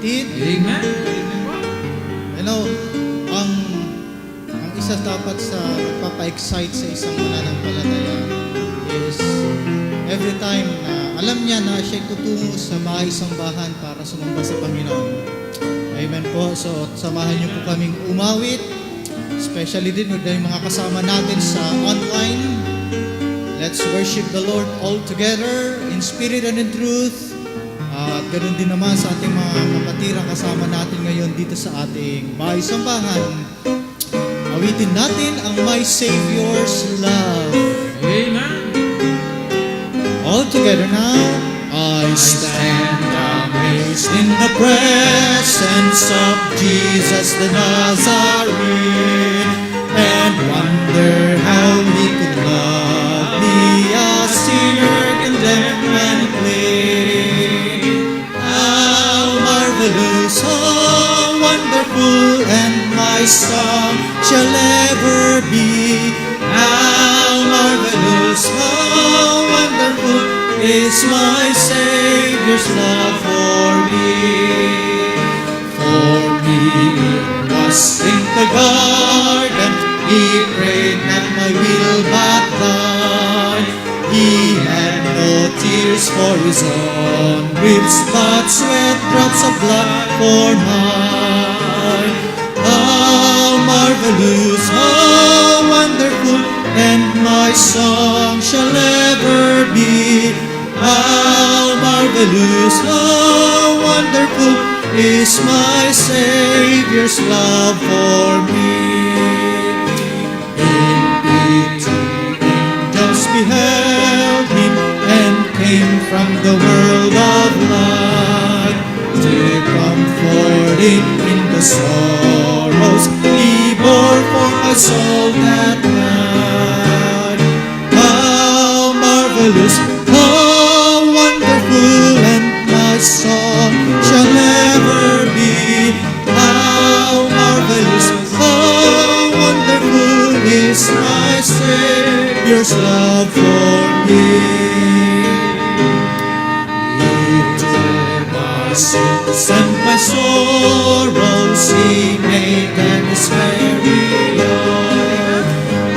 kapatid. Amen. You know, ang isa dapat sa nagpapa-excite sa isang mananampalataya is every time na alam niya na siya tutungo sa bahay-sambahan para sumamba sa Panginoon. Amen po. So, samahan niyo po kaming umawit, especially din with yung mga kasama natin sa online. Let's worship the Lord all together in spirit and in truth. At ganoon din naman sa ating mga kapatirang kasama natin ngayon dito sa ating bahay-sambahan. Awitin natin ang My Savior's Love. Amen. All together now. I stand amazed in the presence of Jesus the Nazarene, and wonder how He could love me, a sinner condemned and clean. How marvelous, how wonderful, and my song shall ever be. How marvelous, how wonderful is my Savior's love for me. For me it was in the garden, He prayed not my will but thine. He had no tears for His own ribs, but sweat drops of blood for mine. How marvelous, how wonderful, and my song shall ever be. How marvelous, how wonderful is my Savior's love for me. In pity, angels beheld Him and came from the world of light to comfort Him in the sorrows He bore for my soul that night. How marvelous, how wonderful, and my song shall ever be. How marvelous, how wonderful is my Savior's love for me. He took my sins and my sorrows, He made them His very own.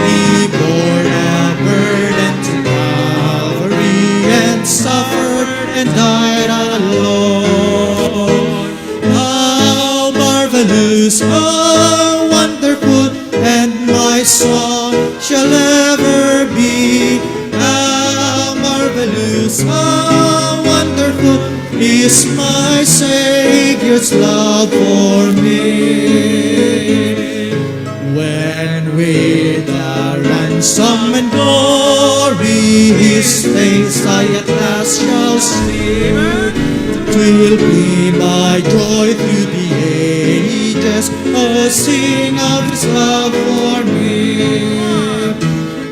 He bore the burden to Calvary and suffered and died alone. How marvelous, how wonderful, and my song shall ever be. How marvelous, how wonderful is my Savior's love for me. When with a ransom and glory His face I at last shall see, 'twill be my joy through the ages, oh, sing of His love for me.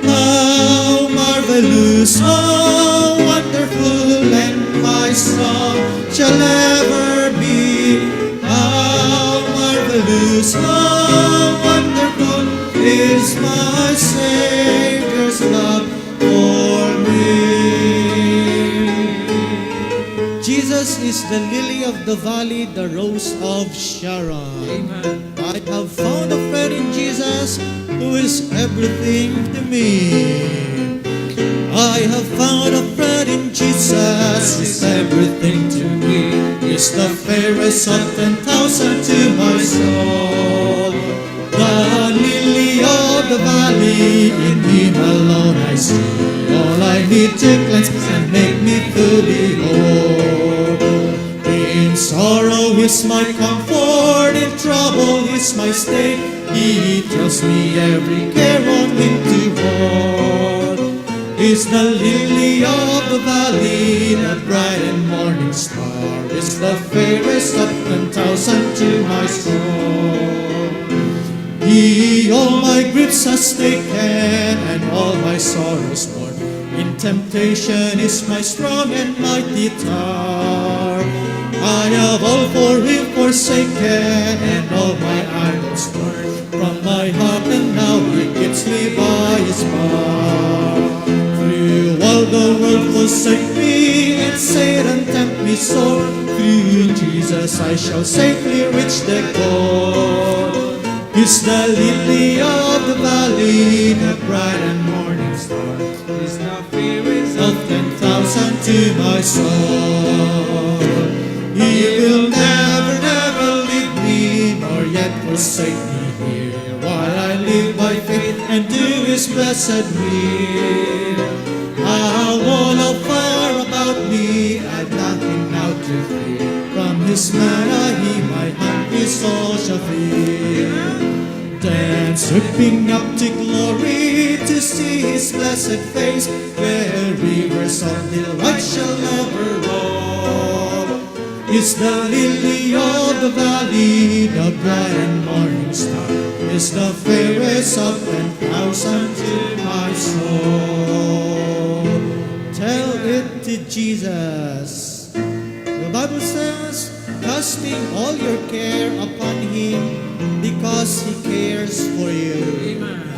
How marvelous, how wonderful, and my song shall ever be. How marvelous, how wonderful is my Savior's love for me. Jesus is the lily of the valley, the rose of Sharon. Amen. I have found a friend in Jesus who is everything to me. I have found a friend in Jesus, is everything to me. Is the fairest of 10,000 to my soul. The lily of the valley, in Him alone I see all I need to cleanse and make me fully whole. In sorrow is my comfort, in trouble is my stay. He tells me every care on Him to hold. Is the lily of the valley, the bright and morning star, is the fairest of 10,000 to my soul. He all my griefs has taken and all my sorrows borne. In temptation is my strong and mighty tower. I have all for Him forsaken and all my idols torn from my heart, and now He gets me by His power. Through all the world forsake me, let Satan tempt me sore. Through Jesus I shall safely reach the goal. He's the lily of the valley, the bright and morning star. He's the fairest Of 10,000 to my soul. He will never, never leave me, nor yet forsake me here, while I live by faith and do His blessed will. A wall of fire about me, I've nothing now to fear. From His manna He my hand His soul shall feel. Then sweeping up to glory to see His blessed face, where rivers of delight shall never roll. Is the lily of the valley, the bright and morning star, is the fairest of 10,000 to my soul. Tell it to Jesus. The Bible says, casting all your care upon Him, because He cares for you. Amen.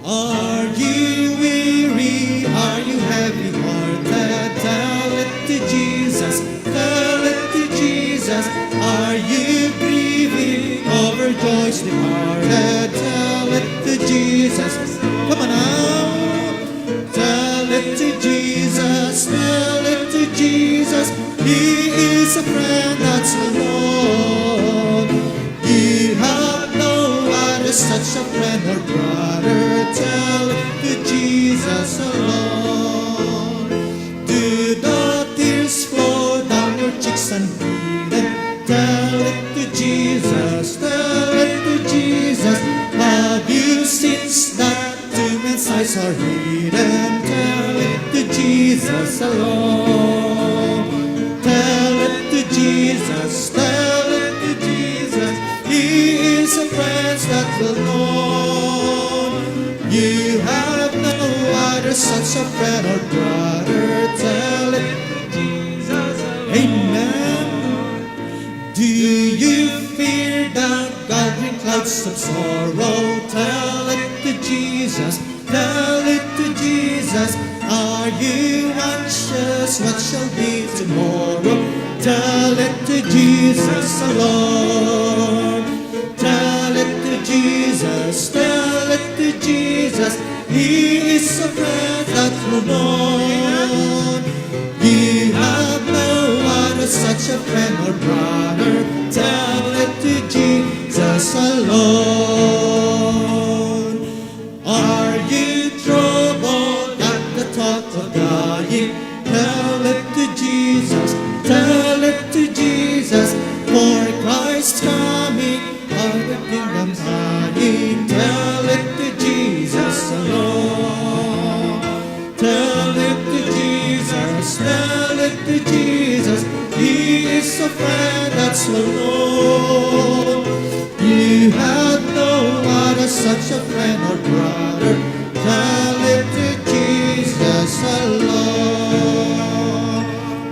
Are you weary? Are you heavy-hearted? Tell it to Jesus. Tell it to Jesus. Are you grieving over joys departed? Tell it to Jesus. Come on now. Tell it to Jesus. Tell it to Jesus. He is a friend that's alone. You have no other such a friend or brother. Tell it to Jesus alone. Do the tears flow down your cheeks and beat it? Tell it to Jesus. Tell it to Jesus. Have you sins that to men's eyes are hidden? Tell it to Jesus alone. Tell it to Jesus. Tell it to Jesus. He is a friend that will know. You have no other such a friend or brother. Tell it to Jesus alone. Amen. Do you fear the gathering clouds of sorrow? Tell it to Jesus. Tell it to Jesus. Are you anxious? What shall be tomorrow? Tell it to Jesus alone. Tell it to Jesus. Tell it to Jesus. He is a friend that will know. You have no other such a friend or brother. Tell it to Jesus alone. Are you troubled at the thought of dying? Tell it to Jesus. Tell it to Jesus. For Christ's coming, all the kingdom's dying. Tell it to Jesus alone. Tell it to Jesus. Tell it to Jesus. He is a friend that's alone. You have no other such a friend or brother. Tell it to Jesus alone.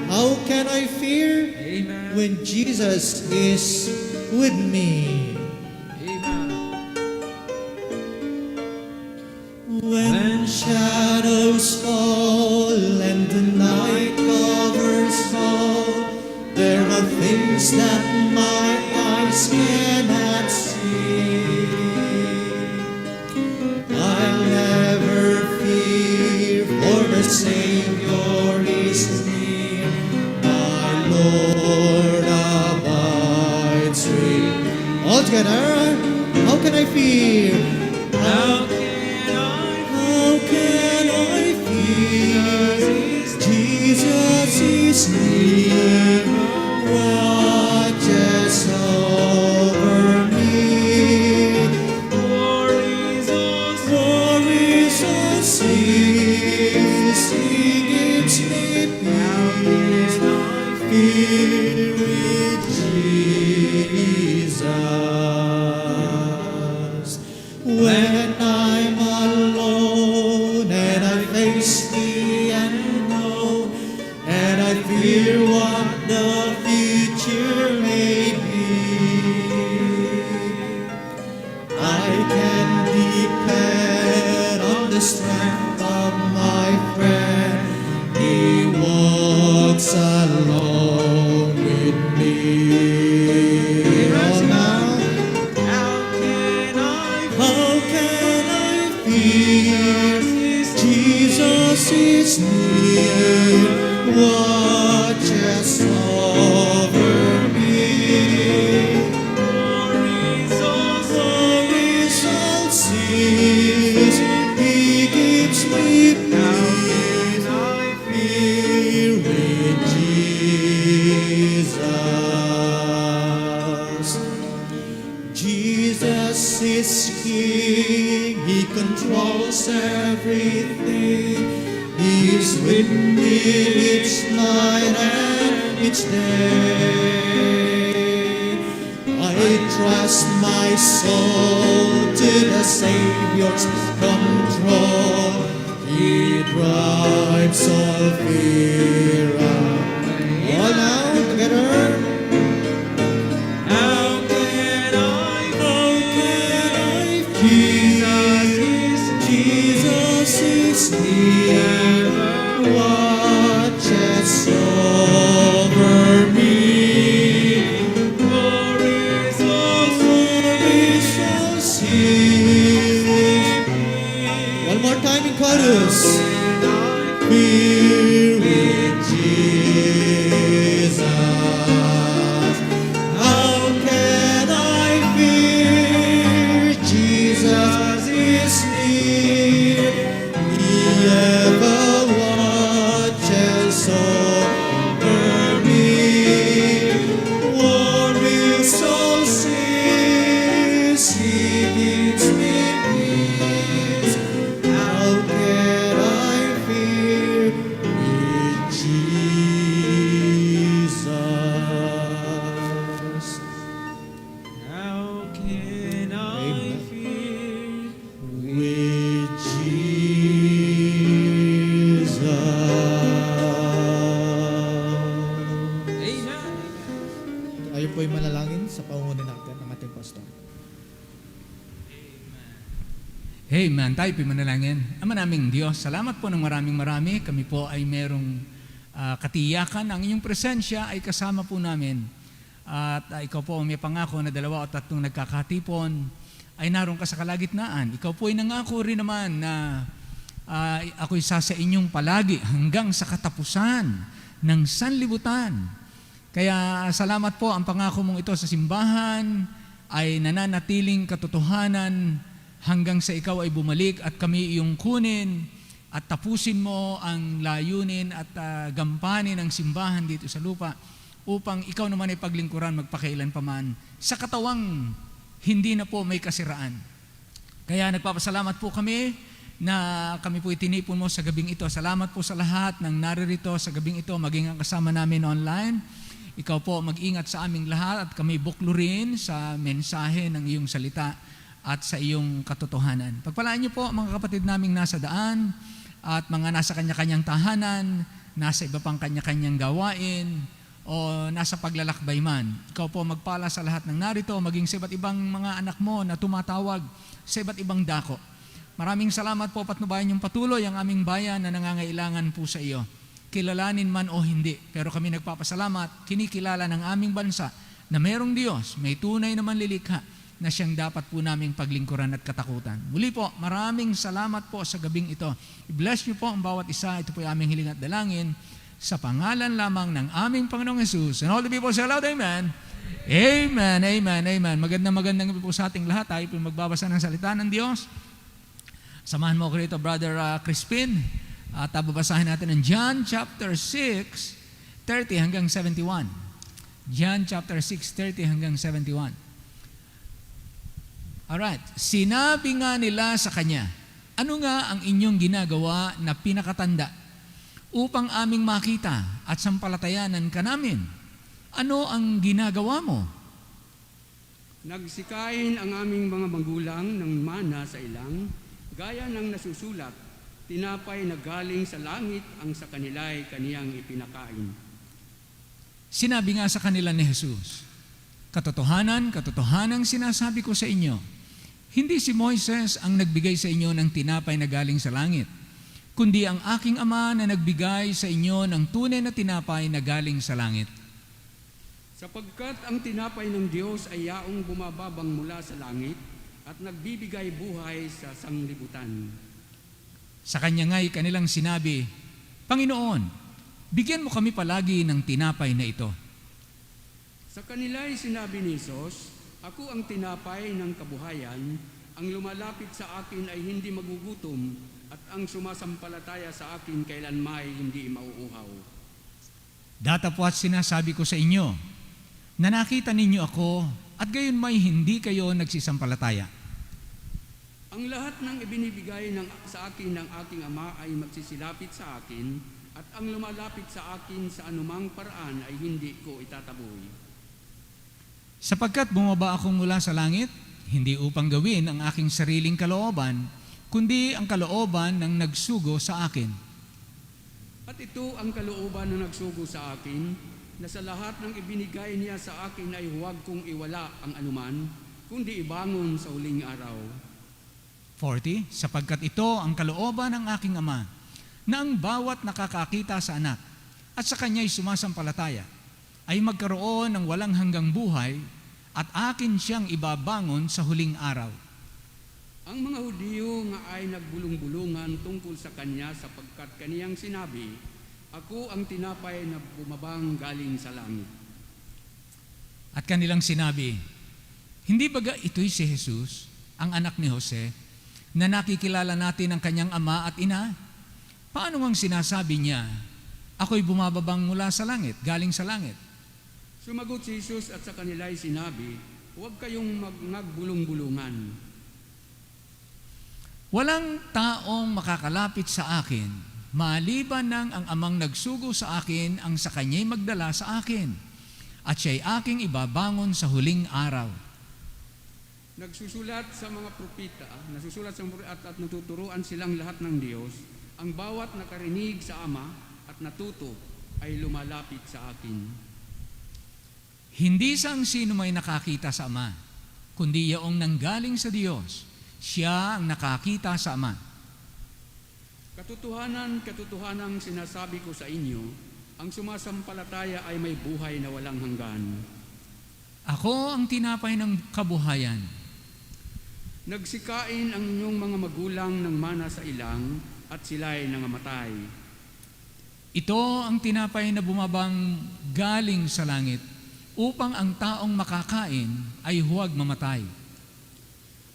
How can I fear? Amen. When Jesus is with me. Amen. When shadows fall and the night covers all, there are things that my eyes cannot see. I'll never fear, for the Savior is near. My Lord abides with me. All together, how can I fear? How can I fear? Jesus is near, watches over me. For Jesus is, He gives me peace. Fear with Jesus. When I'm alone and I face the unknown, and I fear what the future may be, I can depend on the strength of my friend. He walks here with Jesus. Jesus is King, He controls everything. He is with me each night and each day. I trust my soul to the Savior's control. He drives all fear away. All now together. How can I Jesus is near, watches over me. One more time in chorus. Be with Jesus. How can I fear? Jesus is near. He ever watches over me. Worry so cease. He gives me peace. How can I fear with Jesus? How can I fear? With Jesus. Amen. Tayo po'y manalangin sa pangunguna natin ng ating pastor. Amen. Tayo po'y manalangin. Ama naming Diyos, salamat po ng maraming-marami. Kami po ay merong katiyakan. Ang inyong presensya ay kasama po namin. At ikaw po may pangako na 2 o 3 nagkakatipon ay naroon ka sa kalagitnaan. Ikaw po ay nangako rin naman na ako'y sa inyong palagi hanggang sa katapusan ng sanlibutan. Kaya salamat po, ang pangako mong ito sa simbahan ay nananatiling katotohanan hanggang sa ikaw ay bumalik at kami iyong kunin at tapusin mo ang layunin at gampanin ng simbahan dito sa lupa upang ikaw naman ay paglingkuran magpakailan paman sa katawang hindi na po may kasiraan. Kaya nagpapasalamat po kami na kami po itinipon mo sa gabing ito. Salamat po sa lahat ng naririto sa gabing ito, maging ang kasama namin online. Ikaw po mag-ingat sa aming lahat at kami buklurin sa mensahe ng iyong salita at sa iyong katotohanan. Pagpalaan niyo po mga kapatid naming nasa daan at mga nasa kanya-kanyang tahanan, nasa iba pang kanya-kanyang gawain, o nasa paglalakbay man. Ikaw po magpala sa lahat ng narito, maging sa iba't ibang mga anak mo na tumatawag sa iba't ibang dako. Maraming salamat po, patnubayan yung patuloy ang aming bayan na nangangailangan po sa iyo. Kilalanin man o hindi, pero kami nagpapasalamat, kinikilala ng aming bansa na merong Diyos, may tunay na manlilikha na siyang dapat po naming paglingkuran at katakutan. Muli po, maraming salamat po sa gabing ito. I-bless niyo po ang bawat isa. Ito po yung aming hiling at dalangin sa pangalan lamang ng aming Panginoong Jesus. And all the people say aloud, Amen. Amen, amen, amen. Magandang gabi po sa ating lahat. Tayo po magbabasa ng salita ng Diyos. Samahan mo ko rito, Brother Crispin. At babasahin natin ng John chapter 6, 30 hanggang 71. John chapter 6, 30 hanggang 71. Alright. Sinabi nga nila sa kanya, ano nga ang inyong ginagawa na pinakatanda upang aming makita at sampalatayanan ka namin? Ano ang ginagawa mo? Nagsikain ang aming mga magulang ng mana sa ilang, gaya ng nasusulat, tinapay na galing sa langit ang sa kanila'y kaniyang ipinakain. Sinabi nga sa kanila ni Jesus, katotohanan, katotohanang sinasabi ko sa inyo, hindi si Moises ang nagbigay sa inyo ng tinapay na galing sa langit, kundi ang aking Ama na nagbigay sa inyo ng tunay na tinapay na galing sa langit. Sapagkat ang tinapay ng Diyos ay yaong bumababang mula sa langit at nagbibigay buhay sa sanglibutan. Sa kanya nga'y kanilang sinabi, Panginoon, bigyan mo kami palagi ng tinapay na ito. Sa kanila'y sinabi ni Jesus, ako ang tinapay ng kabuhayan, ang lumalapit sa akin ay hindi magugutom, at ang sumasampalataya sa akin kailanmay hindi mauuhaw. Datapwat sinasabi ko sa inyo, na nakita ninyo ako at gayon may hindi kayo nagsisampalataya. Ang lahat ng ibinibigay sa akin ng aking Ama ay magsisilapit sa akin, at ang lumalapit sa akin sa anumang paraan ay hindi ko itataboy. Sapagkat bumaba akong mula sa langit, hindi upang gawin ang aking sariling kalooban, kundi ang kalooban ng nagsugo sa akin. At ito ang kalooban na nagsugo sa akin, na sa lahat ng ibinigay niya sa akin ay huwag kong iwala ang anuman, kundi ibangon sa huling araw. 40, sapagkat ito ang kalooban ng aking Ama, na ang bawat nakakakita sa anak at sa kanya'y sumasampalataya ay magkaroon ng walang hanggang buhay, at akin siyang ibabangon sa huling araw. Ang mga Hudyo nga ay nagbulong-bulungan tungkol sa kanya sapagkat kaniyang sinabi, ako ang tinapay na bumabang galing sa langit. At kanilang sinabi, hindi baga ito'y si Jesus, ang anak ni Jose, na nakikilala natin ang kanyang ama at ina? Paano ngang sinasabi niya, ako'y bumababang mula sa langit, galing sa langit? Sumagot si Jesus at sa kanila'y sinabi, huwag kayong nagbulong-bulungan. Walang taong makakalapit sa akin, maliban ng ang amang nagsugo sa akin ang sa kanya'y magdala sa akin, at siya'y aking ibabangon sa huling araw. Nasusulat sa mga propeta at natuturuan silang lahat ng Diyos, ang bawat nakarinig sa Ama at natuto ay lumalapit sa akin. Hindi sang sino may nakakita sa Ama, kundi yaong nanggaling sa Diyos. Siya ang nakakita sa Ama. Katotohanan sinasabi ko sa inyo, ang sumasampalataya ay may buhay na walang hanggan. Ako ang tinapay ng kabuhayan. Nagsikain ang inyong mga magulang ng mana sa ilang at sila'y nangamatay. Ito ang tinapay na bumabang galing sa langit, upang ang taong makakain ay huwag mamatay.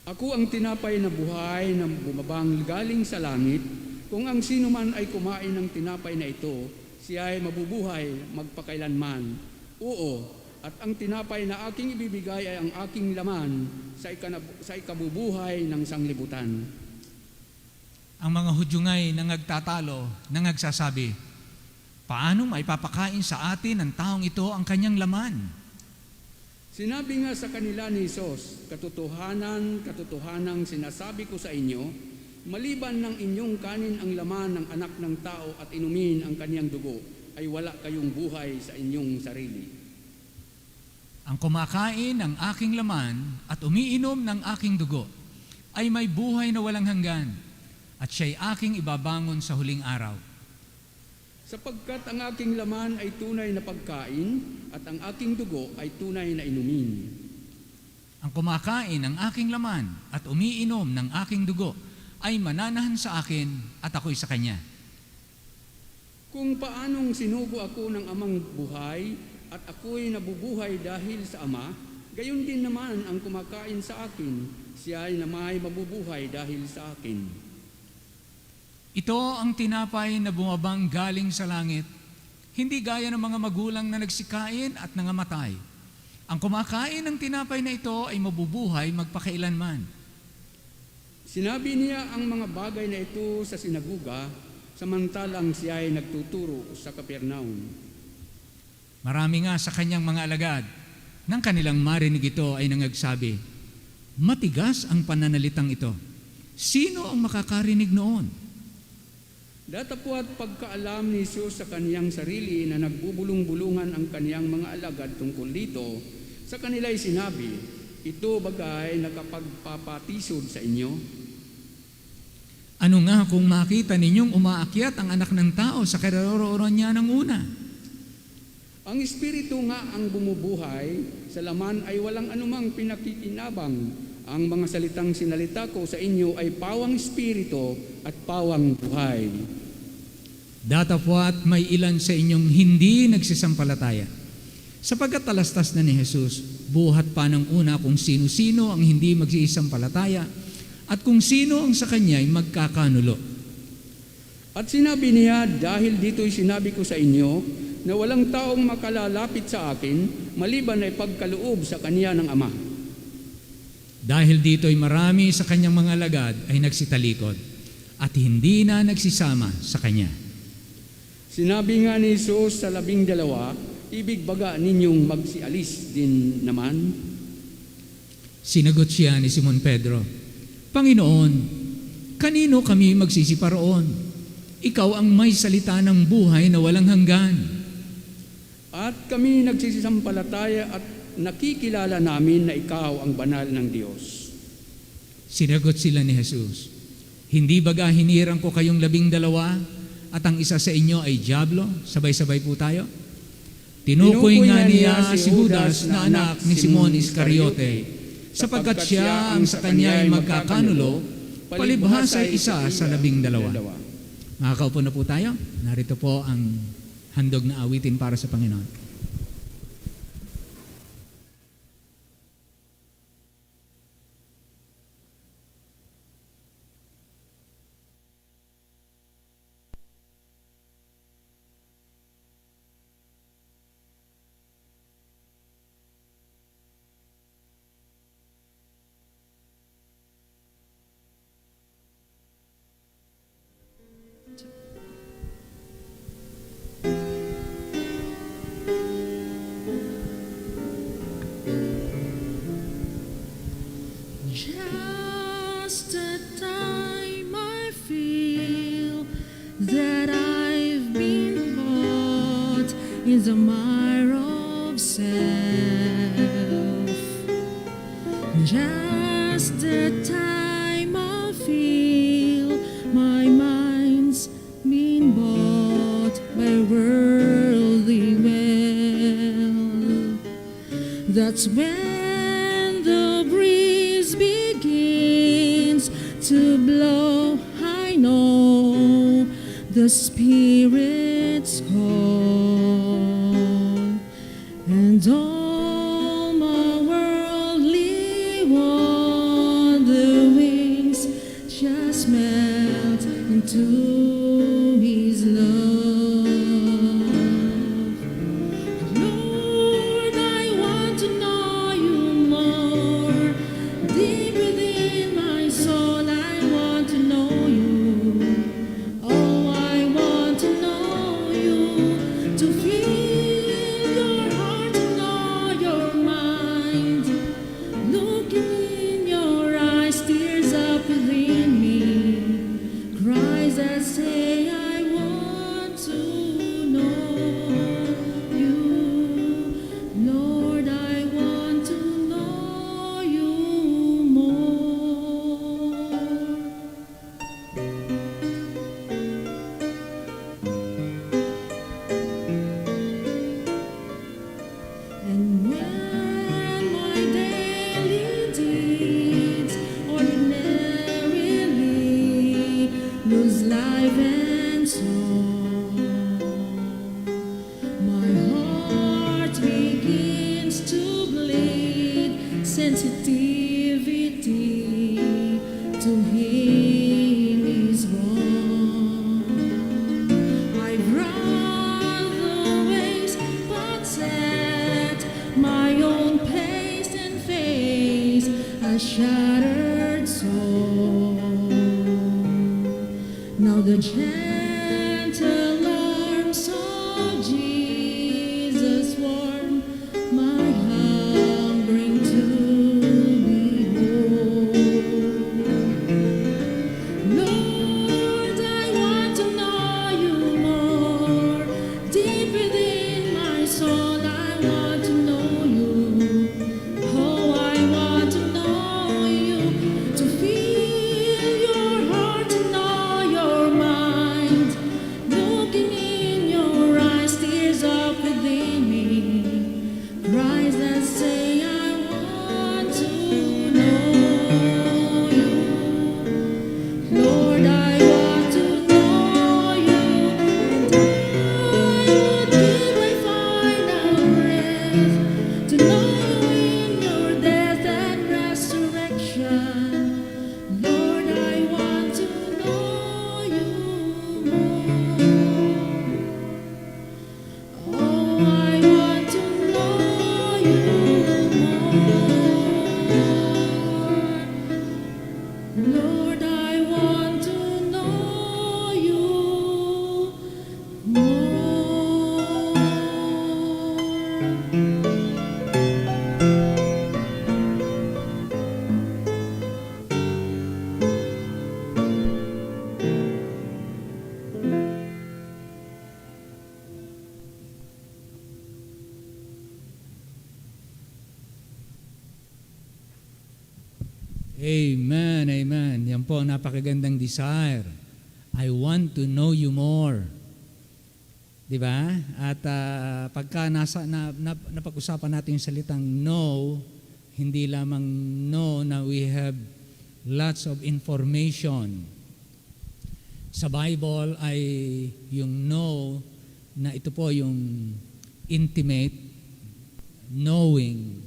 Ako ang tinapay na buhay na bumabang galing sa langit. Kung ang sino man ay kumain ng tinapay na ito, siya ay mabubuhay magpakailanman. Oo, at ang tinapay na aking ibibigay ay ang aking laman sa ikabubuhay ng sanglibutan. Ang mga Hudyo nga'y nangagtatalo, nangagsasabi, paano maipapakain sa atin ng taong ito ang kanyang laman? Sinabi nga sa kanila ni Jesus, katotohanan sinasabi ko sa inyo, maliban ng inyong kanin ang laman ng anak ng tao at inumin ang kanyang dugo, ay wala kayong buhay sa inyong sarili. Ang kumakain ng aking laman at umiinom ng aking dugo ay may buhay na walang hanggan, at siya'y aking ibabangon sa huling araw. Sapagkat ang aking laman ay tunay na pagkain at ang aking dugo ay tunay na inumin. Ang kumakain ng aking laman at umiinom ng aking dugo ay mananahan sa akin at ako'y sa kanya. Kung paanong sinugo ako ng amang buhay at ako'y nabubuhay dahil sa Ama, gayon din naman ang kumakain sa akin, siya ay namay mabubuhay dahil sa akin. Ito ang tinapay na bumabang galing sa langit, hindi gaya ng mga magulang na nagsikain at nangamatay. Ang kumakain ng tinapay na ito ay mabubuhay magpakailanman. Sinabi niya ang mga bagay na ito sa sinaguga, samantalang siya ay nagtuturo sa Kapernaum. Marami nga sa kanyang mga alagad, nang kanilang marinig ito ay nangagsabi, matigas ang pananalitang ito. Sino ang makakarinig noon? Datapwat pagkaalam ni Jesus sa kaniyang sarili na nagbubulong-bulungan ang kaniyang mga alagad tungkol dito, sa kanila'y sinabi, ito bagay nakapagpapatisod sa inyo. Ano nga kung makita ninyong umaakyat ang anak ng tao sa karorooran niya ng una? Ang Espiritu nga ang bumubuhay, sa laman ay walang anumang pinakikinabang. Ang mga salitang sinalita ko sa inyo ay pawang Espiritu at pawang buhay. Datapwat may ilan sa inyong hindi nagsisampalataya. Sapagkat talastas na ni Jesus, buhat pa ng una kung sino-sino ang hindi magsisampalataya at kung sino ang sa kanya'y magkakanulo. At sinabi niya, dahil dito'y sinabi ko sa inyo, na walang taong makalalapit sa akin maliban ay pagkaloob sa kanya ng Ama. Dahil dito'y marami sa kanyang mga alagad ay nagsitalikod at hindi na nagsisama sa kanya. Sinabi nga ni Jesus sa 12, ibig baga ninyong magsialis din naman? Sinagot siya ni Simon Pedro, Panginoon, kanino kami magsisiparoon? Ikaw ang may salita ng buhay na walang hanggan. At kami nagsisisampalataya at nakikilala namin na ikaw ang banal ng Diyos. Sinagot sila ni Jesus, Hindi baga hinirang ko kayong 12 at ang isa sa inyo ay diablo? Sabay-sabay po tayo. Tinukoy nga niya si Judas na anak ni Simon Iscariote, sapagkat siya ang sa kanya ay magkakanulo, palibhas ay isa sa 12. Makakaupo na po tayo. Narito po ang handog na awitin para sa Panginoon. Just the time I feel that I've been caught in the mire of self. Just the time I feel my mind's been bought by worldly wealth. That's when the breeze begins to blow. I know the Spirit's call, and all my worldly wanderings just melt into His love. Lord, I want to know You more. Deep within my soul, I want to know You. Oh, I want to know You, to feel Your heart, to know Your mind. Looking in Your eyes, tears up within me, cries that say, I want to know You. Lord, I want to know You more. And when my daily deeds ordinarily lose life and soul, my heart begins to bleed sensitivity to Him is wrong. I've run the race, but set my own pace and face a shattered soul. Now the gentle arms of Jesus warm my hungering to behold. Lord, I want to know You more. Deep within my soul, I want to know You. Oh, I want to know You, to feel Your heart, to know Your mind. Looking in Your eyes, tears Amen, amen. Yan po ang napakagandang desire. I want to know you more. Di ba? At pagka napag-usapan natin yung salitang know, hindi lamang know na we have lots of information. Sa Bible ay yung know na ito po yung intimate knowing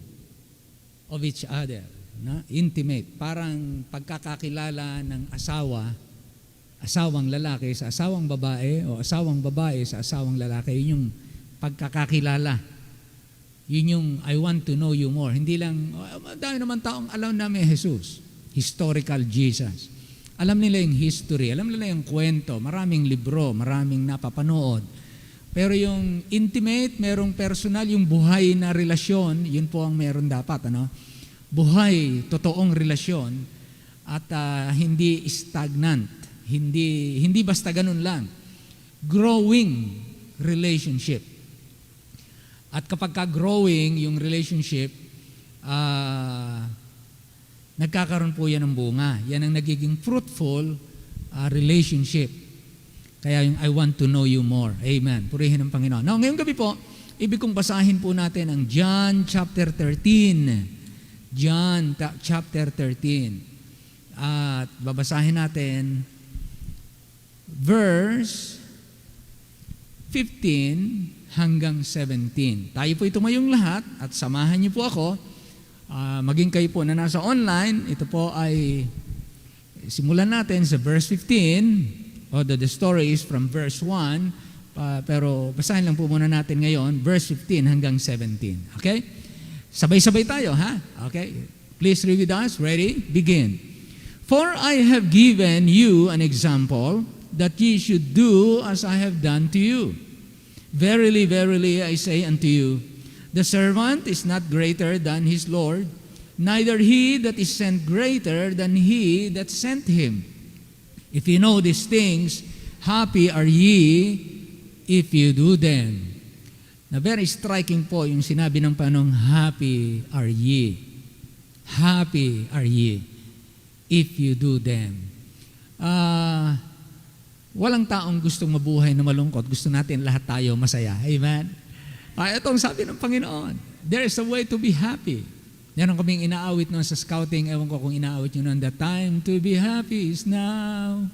of each other. Na? Intimate. Parang pagkakakilala ng asawang lalaki sa asawang babae o asawang babae sa asawang lalaki. Yun yung pagkakakilala. Yun yung I want to know you more. Hindi lang, dahil naman taong alam namin Jesus. Historical Jesus. Alam nila yung history, alam nila yung kwento, maraming libro, maraming napapanood. Pero yung intimate, merong personal, yung buhay na relasyon, yun po ang meron dapat. Buhay, totoong relasyon at hindi stagnant, hindi basta ganun lang. Growing relationship. At kapag ka-growing yung relationship, nagkakaroon po yan ng bunga. Yan ang nagiging fruitful relationship. Kaya yung I want to know you more. Amen. Purihin ang Panginoon. Now, ngayong gabi po, ibig kong basahin po natin ang John chapter 13. John chapter 13. At babasahin natin verse 15 hanggang 17. Tayo po tumayong lahat at samahan niyo po ako. Maging kayo po na nasa online, ito po ay simulan natin sa verse 15. The story is from verse 1. Pero basahin lang po muna natin ngayon, verse 15 hanggang 17. Okay? Sabay-sabay tayo, ha? Okay. Please read with us. Ready? Begin. For I have given you an example that ye should do as I have done to you. Verily, verily, I say unto you, the servant is not greater than his Lord, neither he that is sent greater than he that sent him. If you know these things, happy are ye if you do them. Na very striking po yung sinabi ng Panginoong, happy are ye. Happy are ye if you do them. Walang taong gustong mabuhay na malungkot. Gusto natin lahat tayo masaya. Amen? Ito ang sabi ng Panginoon. There is a way to be happy. Yan ang kaming inaawit noon sa scouting. Ewan ko kung inaawit nyo noon. The time to be happy is now.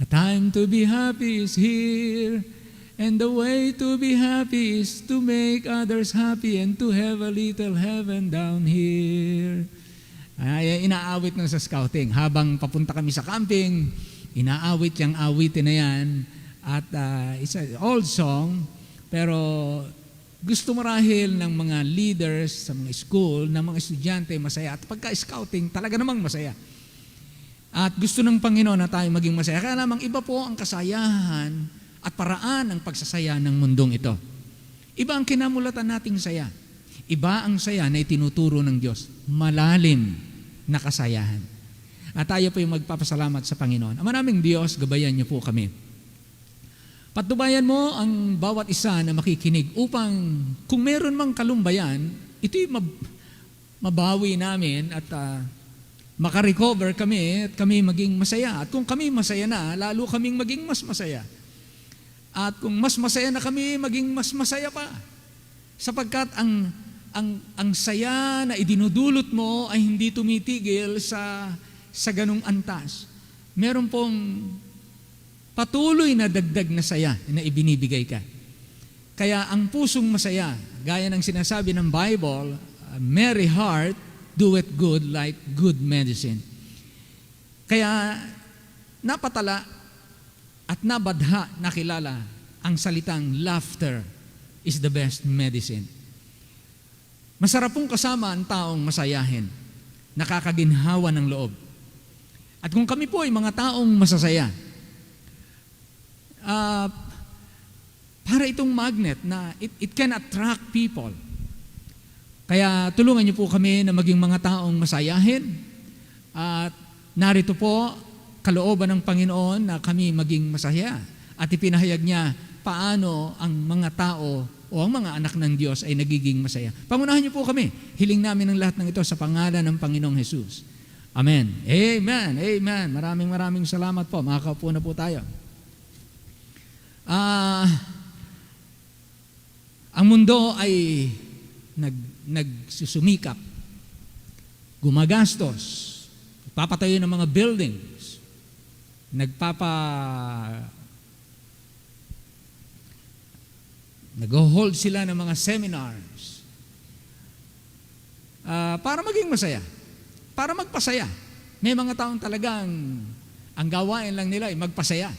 A time to be happy is here. And the way to be happy is to make others happy and to have a little heaven down here. Inaawit ng sa scouting. Habang papunta kami sa camping, inaawit yung awitin na yan. At it's an old song, pero gusto marahil ng mga leaders sa mga school, ng mga estudyante masaya. At pagka-scouting, talaga namang masaya. At gusto ng Panginoon na tayo maging masaya. Kaya namang iba po ang kasayahan at paraan ang pagsasaya ng mundong ito. Iba ang kinamulatan nating saya. Iba ang saya na itinuturo ng Diyos. Malalim na kasayahan. At tayo po yung magpapasalamat sa Panginoon. Ama naming Diyos, gabayan niyo po kami. Patnubayan mo ang bawat isa na makikinig upang kung meron mang kalumbayan, ito'y mabawi namin at makarecover kami at kami maging masaya. At kung kami masaya na, lalo kaming maging mas masaya. At kung mas masaya na kami, maging mas masaya pa. Sapagkat ang saya na idinudulot mo ay hindi tumitigil sa ganung antas. Meron pong patuloy na dagdag na saya na ibinibigay ka. Kaya ang pusong masaya, gaya ng sinasabi ng Bible, a merry heart doeth good like good medicine. Kaya napatala at nabadha, nakilala ang salitang laughter is the best medicine. Masarap pong kasama ang taong masayahin, nakakaginhawa ng loob. At kung kami po ay mga taong masasaya, para itong magnet na it can attract people. Kaya tulungan niyo po kami na maging mga taong masayahin. At narito po, kalooban ng Panginoon na kami maging masaya. At ipinahayag niya paano ang mga tao o ang mga anak ng Diyos ay nagiging masaya. Pangunahan niyo po kami. Hiling namin ang lahat ng ito sa pangalan ng Panginoong Jesus. Amen. Amen. Amen. Maraming salamat po. Makakaupo na po tayo. Ang mundo ay nagsusumikap, gumagastos, nagpapatayo ng mga buildings, nag-hold sila ng mga seminars para maging masaya, para magpasaya. May mga taong talagang ang gawain lang nila ay magpasaya.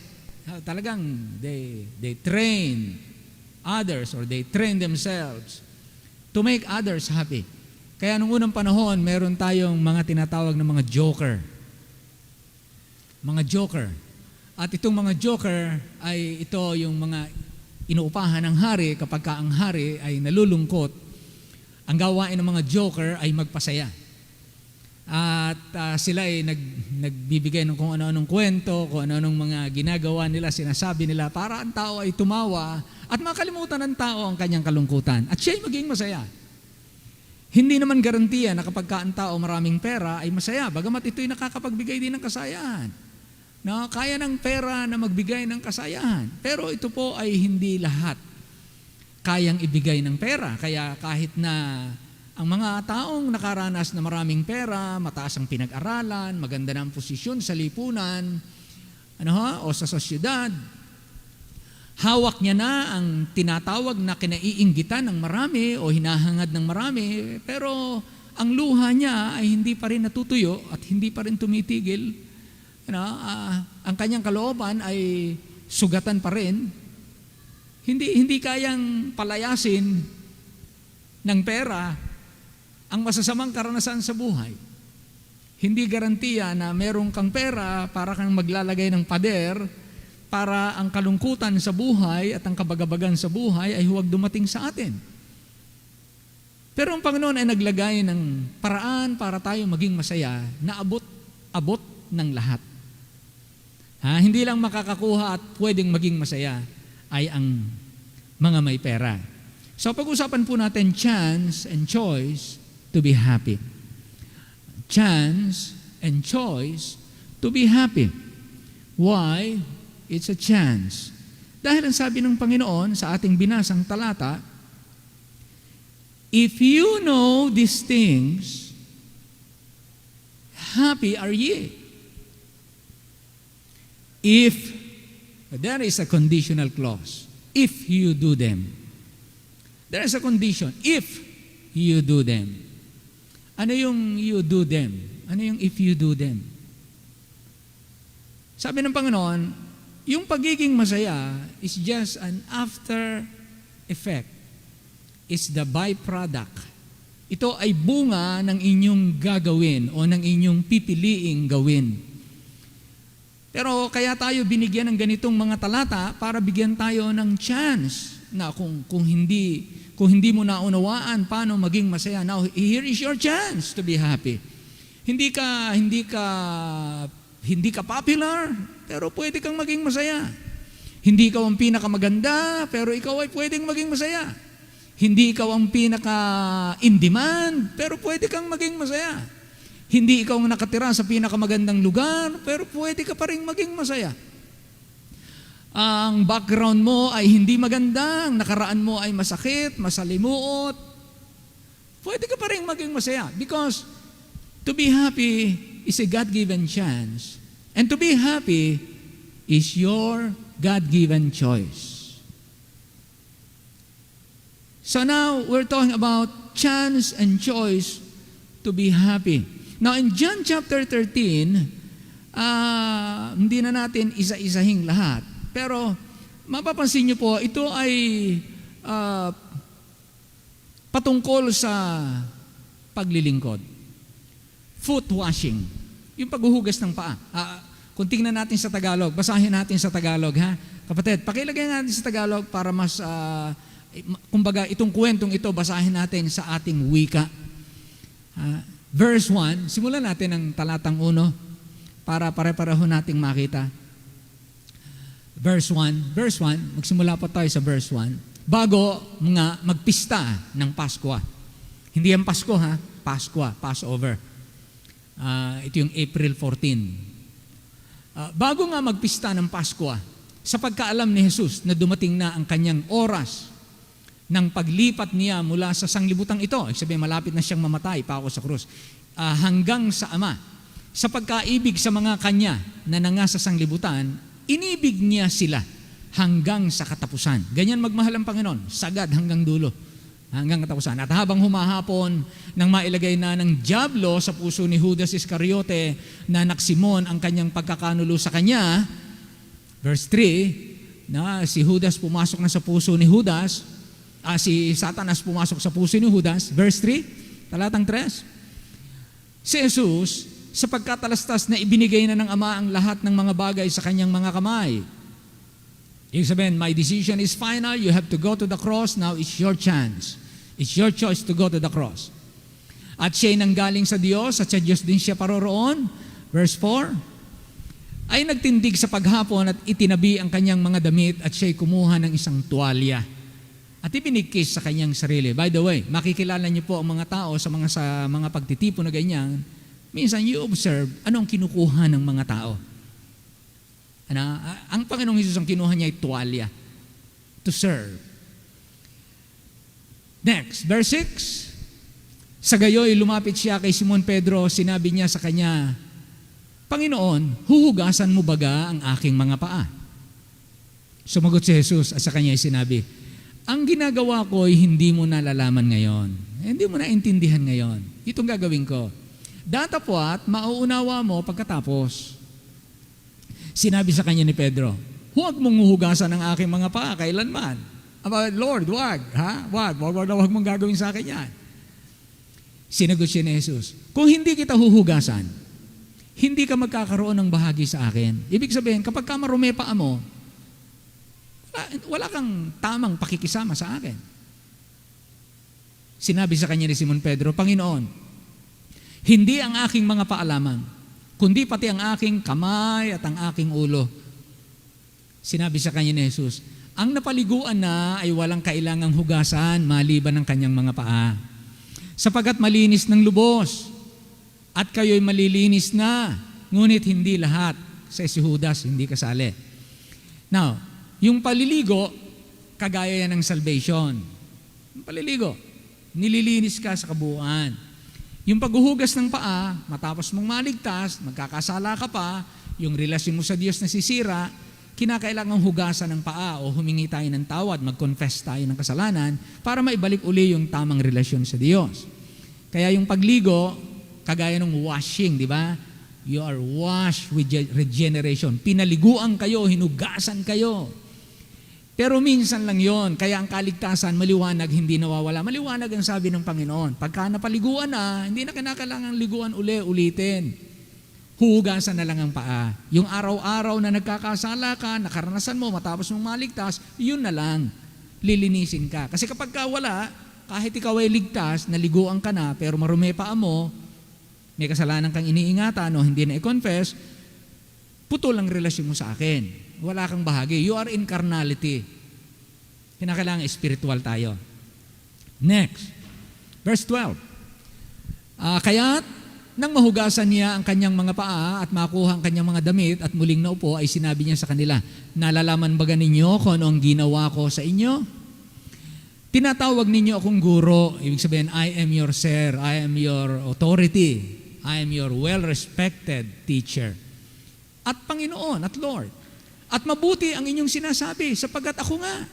Talagang they train others or they train themselves to make others happy. Kaya nung unang panahon, meron tayong mga tinatawag na mga joker. Mga joker. At itong mga joker ay ito yung mga inuupahan ng hari kapag ka ang hari ay nalulungkot. Ang gawain ng mga joker ay magpasaya. At sila ay nagbibigay ng kung ano-anong kwento, kung ano-anong mga ginagawa nila, sinasabi nila para ang tao ay tumawa at makalimutan ng tao ang kanyang kalungkutan. At siya ay maging masaya. Hindi naman garantiya na kapag ka ang tao maraming pera ay masaya, bagamat ito'y nakakapagbigay din ng kasayahan. No, kaya ng pera na magbigay ng kasayahan. Pero ito po ay hindi lahat kayang ibigay ng pera. Kaya kahit na ang mga taong nakaranas na maraming pera, mataas ang pinag-aralan, maganda na ang posisyon sa lipunan, o sa sosyedad, hawak niya na ang tinatawag na kinaiinggitan ng marami o hinahangad ng marami, pero ang luha niya ay hindi pa rin natutuyo at hindi pa rin tumitigil. Ang kanyang kalooban ay sugatan pa rin. Hindi kayang palayasin ng pera ang masasamang karanasan sa buhay. Hindi garantiya na merong kang pera para kang maglalagay ng pader para ang kalungkutan sa buhay at ang kabagabagan sa buhay ay huwag dumating sa atin. Pero ang Panginoon ay naglagay ng paraan para tayo maging masaya na abot ng lahat. Hindi lang makakakuha at pwedeng maging masaya ay ang mga may pera. So pag-usapan po natin chance and choice to be happy. Chance and choice to be happy. Why? It's a chance. Dahil ang sabi ng Panginoon sa ating binasang talata, if you know these things, happy are ye. If, there is a conditional clause. If you do them. There is a condition. If you do them. Ano yung you do them? Ano yung if you do them? Sabi ng Panginoon, yung pagiging masaya is just an after effect. It's the byproduct. Ito ay bunga ng inyong gagawin o ng inyong pipiliing gawin. Pero kaya tayo binigyan ng ganitong mga talata para bigyan tayo ng chance na kung hindi mo naunawaan paano maging masaya. Now, here is your chance to be happy. Hindi ka popular, pero pwede kang maging masaya. Hindi ikaw ang pinakamaganda, pero ikaw ay pwedeng maging masaya. Hindi ikaw ang pinaka-in demand, pero pwede kang maging masaya. Hindi ikaw ang nakatira sa pinakamagandang lugar, pero pwede ka pa rin maging masaya. Ang background mo ay hindi maganda, ang nakaraan mo ay masakit, masalimuot, pwede ka pa rin maging masaya. Because to be happy is a God-given chance. And to be happy is your God-given choice. So now, we're talking about chance and choice to be happy. Now, in John chapter 13, hindi na natin isa-isahing lahat. Pero, mapapansin niyo po, ito ay patungkol sa paglilingkod. Foot washing. Yung paghuhugas ng paa. Kung tingnan natin sa Tagalog, basahin natin sa Tagalog, ha? Kapatid, pakilagay natin sa Tagalog para mas, kumbaga, itong kwentong ito, basahin natin sa ating wika. Verse 1, simulan natin ang talatang 1 para pare-pareho nating makita. Verse 1, magsimula po tayo sa verse 1. Bago nga magpista ng Pasko. Hindi ang Pasko, ha? Pasko, Passover. Ito yung April 14. Bago nga magpista ng Pasko, sa pagkaalam ni Jesus na dumating na ang kanyang oras ng paglipat niya mula sa sanglibutang ito, sabihin malapit na siyang mamatay pa ako sa krus, hanggang sa Ama, sa pagkaibig sa mga kanya na nanga sa sanglibutan, inibig niya sila hanggang sa katapusan. Ganyan magmahal ang Panginoon, sagad hanggang dulo, hanggang katapusan. At habang humahapon, nang mailagay na ng dyablo sa puso ni Judas Iscariote na Simon ang kanyang pagkakanulo sa kanya, verse 3, na si Judas pumasok na sa puso ni Judas, si Satanas pumasok sa puso ni Judas, verse 3, talatang 3, si Jesus, sa pagkatalastas na ibinigay na ng Ama ang lahat ng mga bagay sa kanyang mga kamay. Ibig sabihin, my decision is final, you have to go to the cross, now it's your chance. It's your choice to go to the cross. At siya'y nanggaling sa Diyos, at sa Diyos din siya paroroon. Verse 4, ay nagtindig sa paghapon at itinabi ang kanyang mga damit at siya'y kumuha ng isang tuwalya at ibinigkis sa kanyang sarili. By the way, makikilala niyo po ang mga tao sa mga pagtitipon na ganyan. Minsan you observe anong kinukuha ng mga tao. Ang Panginoong Hesus ang kinuha niya ay tuwalya to serve. Next, verse 6. Sa gayoy, lumapit siya kay Simon Pedro, sinabi niya sa kanya, Panginoon, huhugasan mo baga ang aking mga paa? Sumagot si Jesus at sa kanya ay sinabi, ang ginagawa ko ay hindi mo nalalaman ngayon. Hindi mo naintindihan ngayon. Itong gagawin ko. Datapwat, mauunawa mo pagkatapos. Sinabi sa kanya ni Pedro, huwag mong huhugasan ang aking mga paa kailanman. Lord, wag. Wag mong gagawin sa akin yan. Sinagot siya ni Jesus, kung hindi kita huhugasan, hindi ka magkakaroon ng bahagi sa akin. Ibig sabihin, kapag ka marumi paa mo, wala kang tamang pakikisama sa akin. Sinabi sa kanya ni Simon Pedro, Panginoon, hindi ang aking mga paa lamang, kundi pati ang aking kamay at ang aking ulo. Sinabi sa kanya ni Jesus, ang napaliguan na ay walang kailangang hugasan maliban ng kanyang mga paa. Sapagat malinis ng lubos, at kayo'y malilinis na, ngunit hindi lahat. Si Judas, hindi kasali. Now, yung paliligo, kagaya yan ng salvation. Yung paliligo, nililinis ka sa kabuuan. Yung paghuhugas ng paa, matapos mong maligtas, magkakasala ka pa, yung relasyon mo sa Diyos nasisira, kinakailangang hugasan ng paa o humingi tayo ng tawad, mag-confess tayo ng kasalanan para maibalik uli yung tamang relasyon sa Diyos. Kaya yung pagligo, kagaya ng washing, di ba? You are washed with regeneration. Pinaliguan kayo, hinugasan kayo. Pero minsan lang yon, kaya ang kaligtasan, maliwanag, hindi nawawala. Maliwanag ang sabi ng Panginoon. Pagka napaliguan na, hindi na kinakailangan liguan ulitin. Huhugasan na lang ang paa. Yung araw-araw na nagkakasala ka, nakaranasan mo, matapos mong maligtas, yun na lang. Lilinisin ka. Kasi kapag ka wala, kahit ikaw ay ligtas, naliguan ka na, pero marumi paa mo, may kasalanan kang iniingatan o hindi na i-confess, putol ang relasyon mo sa akin. Wala kang bahagi. You are in carnality. Kinakailangan spiritual tayo. Next, verse 12. Kaya't, nang mahugasan niya ang kanyang mga paa at makuha ang kanyang mga damit at muling naupo, ay sinabi niya sa kanila, nalalaman ba ninyo kung ano ang ginawa ko sa inyo? Tinatawag ninyo akong guro. Ibig sabihin, I am your sir, I am your authority, I am your well-respected teacher. At Panginoon, at Lord. At mabuti ang inyong sinasabi, sapagat ako nga.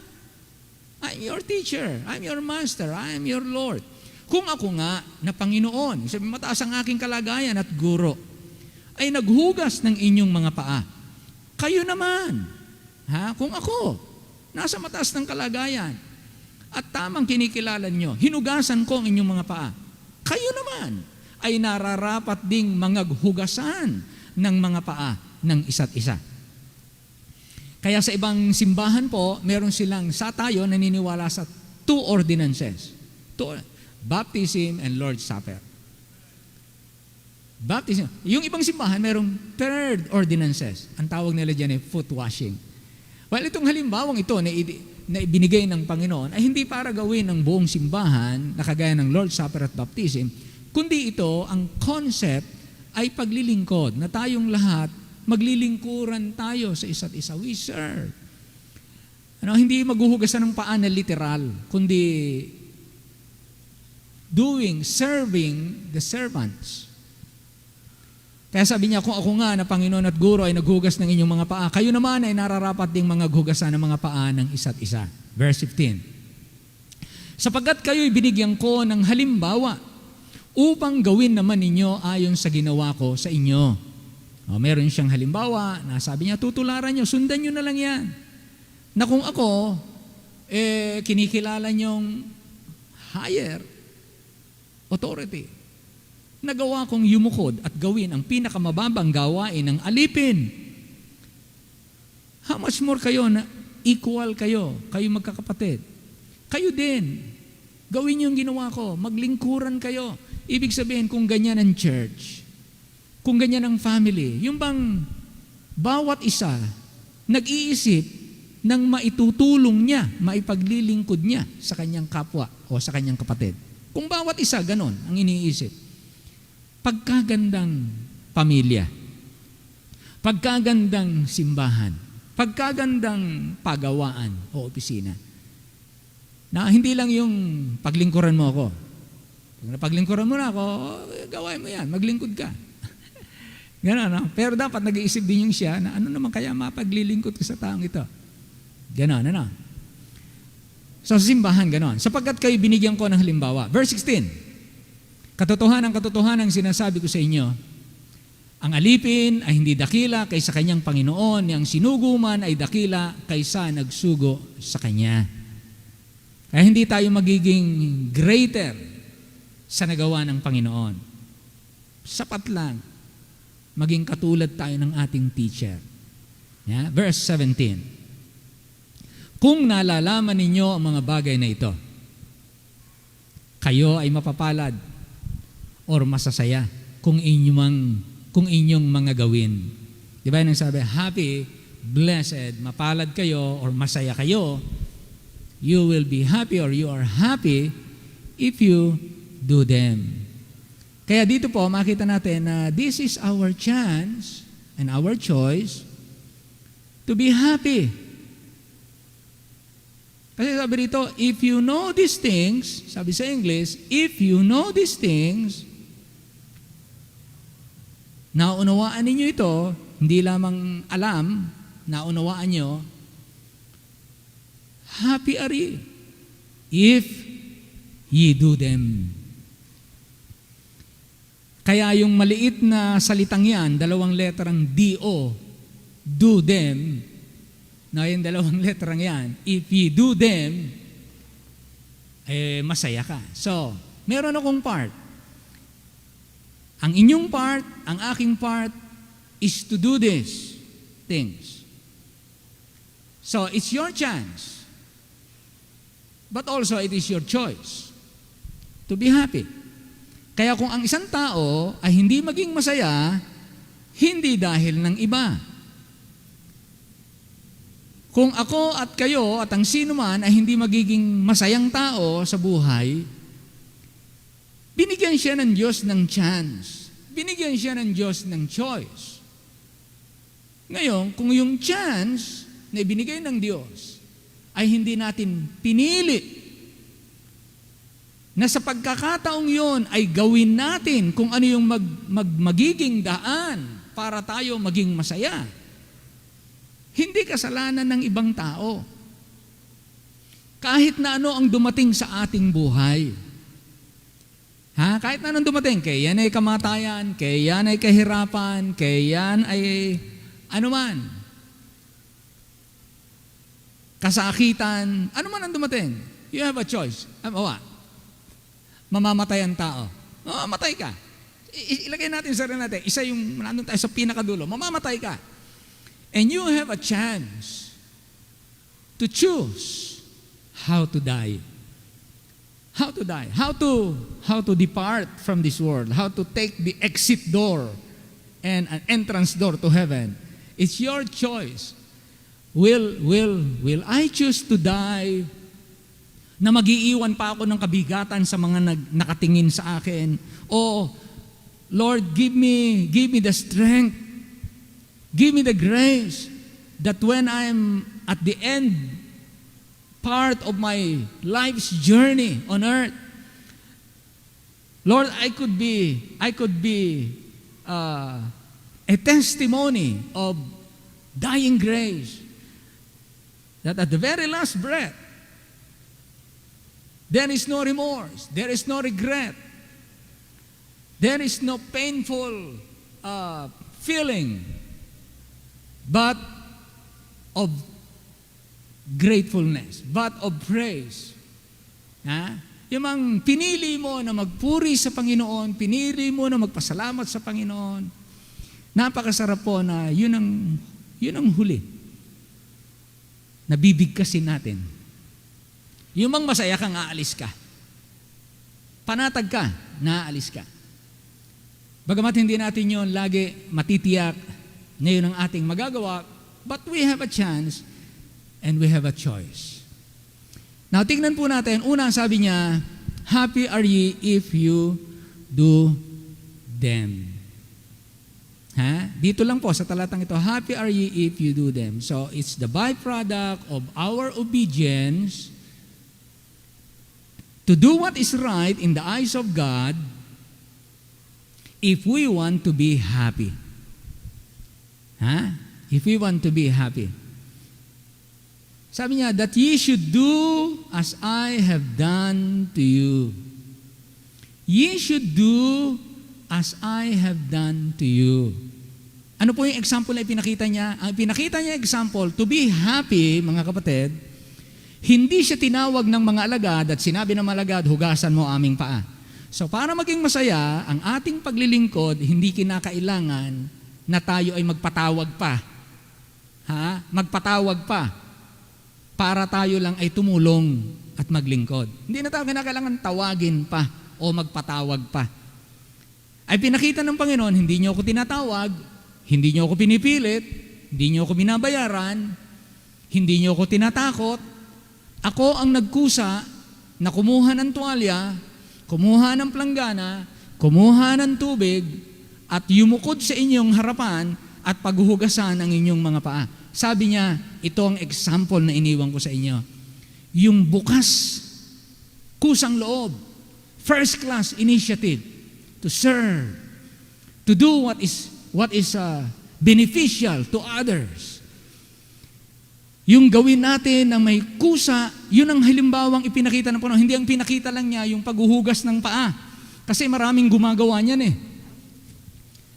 I am your teacher, I am your master, I am your Lord. Kung ako nga na Panginoon, sabi mataas ang aking kalagayan at guro, ay naghugas ng inyong mga paa, kayo naman, kung ako, nasa mataas ng kalagayan, at tamang kinikilala nyo, hinugasan ko ang inyong mga paa, kayo naman, ay nararapat ding mangaghugasan ng mga paa ng isa't isa. Kaya sa ibang simbahan po, meron silang sa tayo naniniwala sa two ordinances. Baptism and Lord's Supper. Baptism. Yung ibang simbahan, merong third ordinances. Ang tawag nila dyan ay foot washing. Well, itong halimbawang ito na ibinigay ng Panginoon ay hindi para gawin ng buong simbahan na kagaya ng Lord's Supper at Baptism, kundi ito ang concept ay paglilingkod, na tayong lahat maglilingkuran tayo sa isa't isa. We serve. Hindi maghuhugasan ng paa na literal, kundi serving the servants. Kaya sabi niya, kung ako nga na Panginoon at Guro ay naghugas ng inyong mga paa, kayo naman ay nararapat ding mga hugasan ng mga paa ng isa't isa. Verse 15. Sapagkat kayo'y binigyan ko ng halimbawa upang gawin naman ninyo ayon sa ginawa ko sa inyo. Meron siyang halimbawa na sabi niya, tutularan nyo, sundan nyo na lang yan. Na kung ako, kinikilala nyong higher authority, nagawa kong yumukod at gawin ang pinakamababang gawain ng alipin. How much more kayo na equal kayo magkakapatid. Kayo din, gawin yung ginawa ko, maglingkuran kayo. Ibig sabihin, kung ganyan ang church, kung ganyan ang family, yung bang bawat isa nag-iisip ng maitutulong niya, maipaglilingkod niya sa kanyang kapwa o sa kanyang kapatid. Kung bawat isa ganon ang iniisip, pagkagandang pamilya, pagkagandang simbahan, pagkagandang pagawaan o opisina, na hindi lang yung paglingkuran mo ako. Pag napaglingkuran mo na ako, gawain mo yan, maglingkod ka. Gano'n, no? Pero dapat nag-iisip din yung siya na ano naman kaya mapaglilingkod ko sa taong ito. Gano'n, ano? So, sa simbahan, gano'n. Sapagkat kayo binigyan ko ng halimbawa. Verse 16. Katotohanan sinasabi ko sa inyo, ang alipin ay hindi dakila kaysa kanyang Panginoon, ang sinugo man ay dakila kaysa nagsugo sa kanya. Kaya hindi tayo magiging greater sa nagawa ng Panginoon. Sapat lang, maging katulad tayo ng ating teacher. Yeah? Verse 17. Kung nalalaman ninyo ang mga bagay na ito, kayo ay mapapalad or masasaya kung inyong mga gawin. Di ba yung sabi, happy, blessed, mapalad kayo or masaya kayo, you will be happy or you are happy if you do them. Kaya dito po, makita natin na this is our chance and our choice to be happy. Kasi sabi dito, if you know these things, sabi sa English, if you know these things, naunawaan ninyo ito, hindi lamang alam, naunawaan nyo, happy are ye if ye do them. Kaya yung maliit na salitang yan, 2 letrang D-O, do them, na yung 2 letrang yan, if ye do them, masaya ka. So, meron akong part. Ang inyong part, ang aking part, is to do these things. So, it's your chance. But also, it is your choice to be happy. Kaya kung ang isang tao ay hindi maging masaya, hindi dahil ng iba. Kung ako at kayo at ang sino man ay hindi magiging masayang tao sa buhay, binigyan siya ng Diyos ng chance. Binigyan siya ng Diyos ng choice. Ngayon, kung yung chance na ibinigay ng Diyos ay hindi natin pinili, na sa pagkakataong yon ay gawin natin kung ano yung magiging daan para tayo maging masaya, hindi kasalanan ng ibang tao. Kahit na ano ang dumating sa ating buhay. Kahit na anong dumating, kaya yan ay kamatayan, kaya yan ay kahirapan, kaya yan ay ano man, kasakitan, ano man ang dumating, you have a choice. Mamamatay ang tao. Mamamatay ka. Ilagay natin sa sarili natin, isa yung nandun tayo sa pinakadulo, mamamatay ka. And you have a chance to choose how to die. How to die. How to depart from this world. How to take the exit door and an entrance door to heaven. It's your choice. Will I choose to die na mag-iiwan pa ako ng kabigatan sa mga nakatingin sa akin? O Lord, give me the strength, give me the grace that when I'm at the end part of my life's journey on earth, Lord, I could be a testimony of dying grace, that at the very last breath, there is no remorse, there is no regret, there is no painful feeling, but of gratefulness, but of praise. Yung mga pinili mo na magpuri sa Panginoon, pinili mo na magpasalamat sa Panginoon, napakasarap po na yun ang huli. Nabibigkasin natin. Yung mang masaya kang aalis ka. Panatag ka, naaalis ka. Bagamat hindi natin yun lagi matitiyak na yun ang ating magagawa, but we have a chance and we have a choice. Now, tingnan po natin. Una, sabi niya, happy are ye if you do them. Dito lang po sa talatang ito, happy are ye if you do them. So, it's the byproduct of our obedience to do what is right in the eyes of God if we want to be happy. If we want to be happy. Sabi niya, that ye should do as I have done to you. Ye should do as I have done to you. Ano po yung example na ipinakita niya? Ang pinakita niya example, to be happy, mga kapatid, hindi siya tinawag ng mga alagad at sinabi ng mga alagad, hugasan mo aming paa. So para maging masaya, ang ating paglilingkod, hindi kinakailangan na tayo ay magpatawag pa. Magpatawag pa para tayo lang ay tumulong at maglingkod. Hindi na tayo kinakailangan tawagin pa o magpatawag pa. Ay pinakita ng Panginoon, hindi niyo ako tinatawag, hindi niyo ako pinipilit, hindi niyo ako binabayaran, hindi niyo ako tinatakot. Ako ang nagkusa na kumuha ng tuwalya, kumuha ng planggana, kumuha ng tubig, at yumukod sa inyong harapan at paghuhugasan ang inyong mga paa. Sabi niya, ito ang example na iniwan ko sa inyo. Yung bukas, kusang loob, first class initiative to serve, to do what is beneficial to others. Yung gawin natin na may kusa, yun ang halimbawang ipinakita ng Panginoon. Hindi ang pinakita lang niya yung paghuhugas ng paa. Kasi maraming gumagawa niyan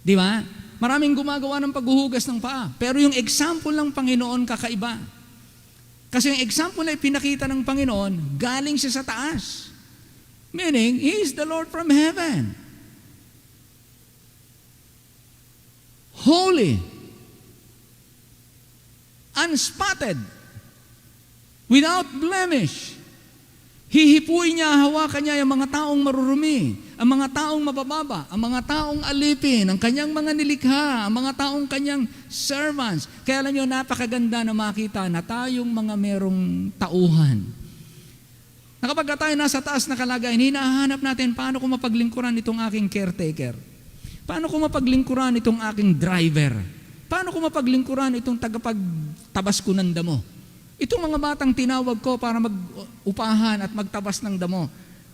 Di ba? Maraming gumagawa ng paghuhugas ng paa. Pero yung example ng Panginoon kakaiba. Kasi yung example na ipinakita ng Panginoon, galing siya sa taas. Meaning, He is the Lord from heaven. Holy. Unspotted. Without blemish. Hihipuin niya, hawakan niya yung mga taong marurumi, ang mga taong mabababa, ang mga taong alipin, ang kanyang mga nilikha, ang mga taong kanyang servants. Kaya alam niyo, napakaganda na makita na tayong mga merong tauhan. Na kapag tayo nasa taas na kalagayan, hinahanap natin paano ko mapaglingkuran itong aking caretaker. Paano ko mapaglingkuran itong aking driver. Paano ko mapaglingkuran itong tagapagtabas ko ng damo. Itong mga batang tinawag ko para mag-upahan at magtabas ng damo.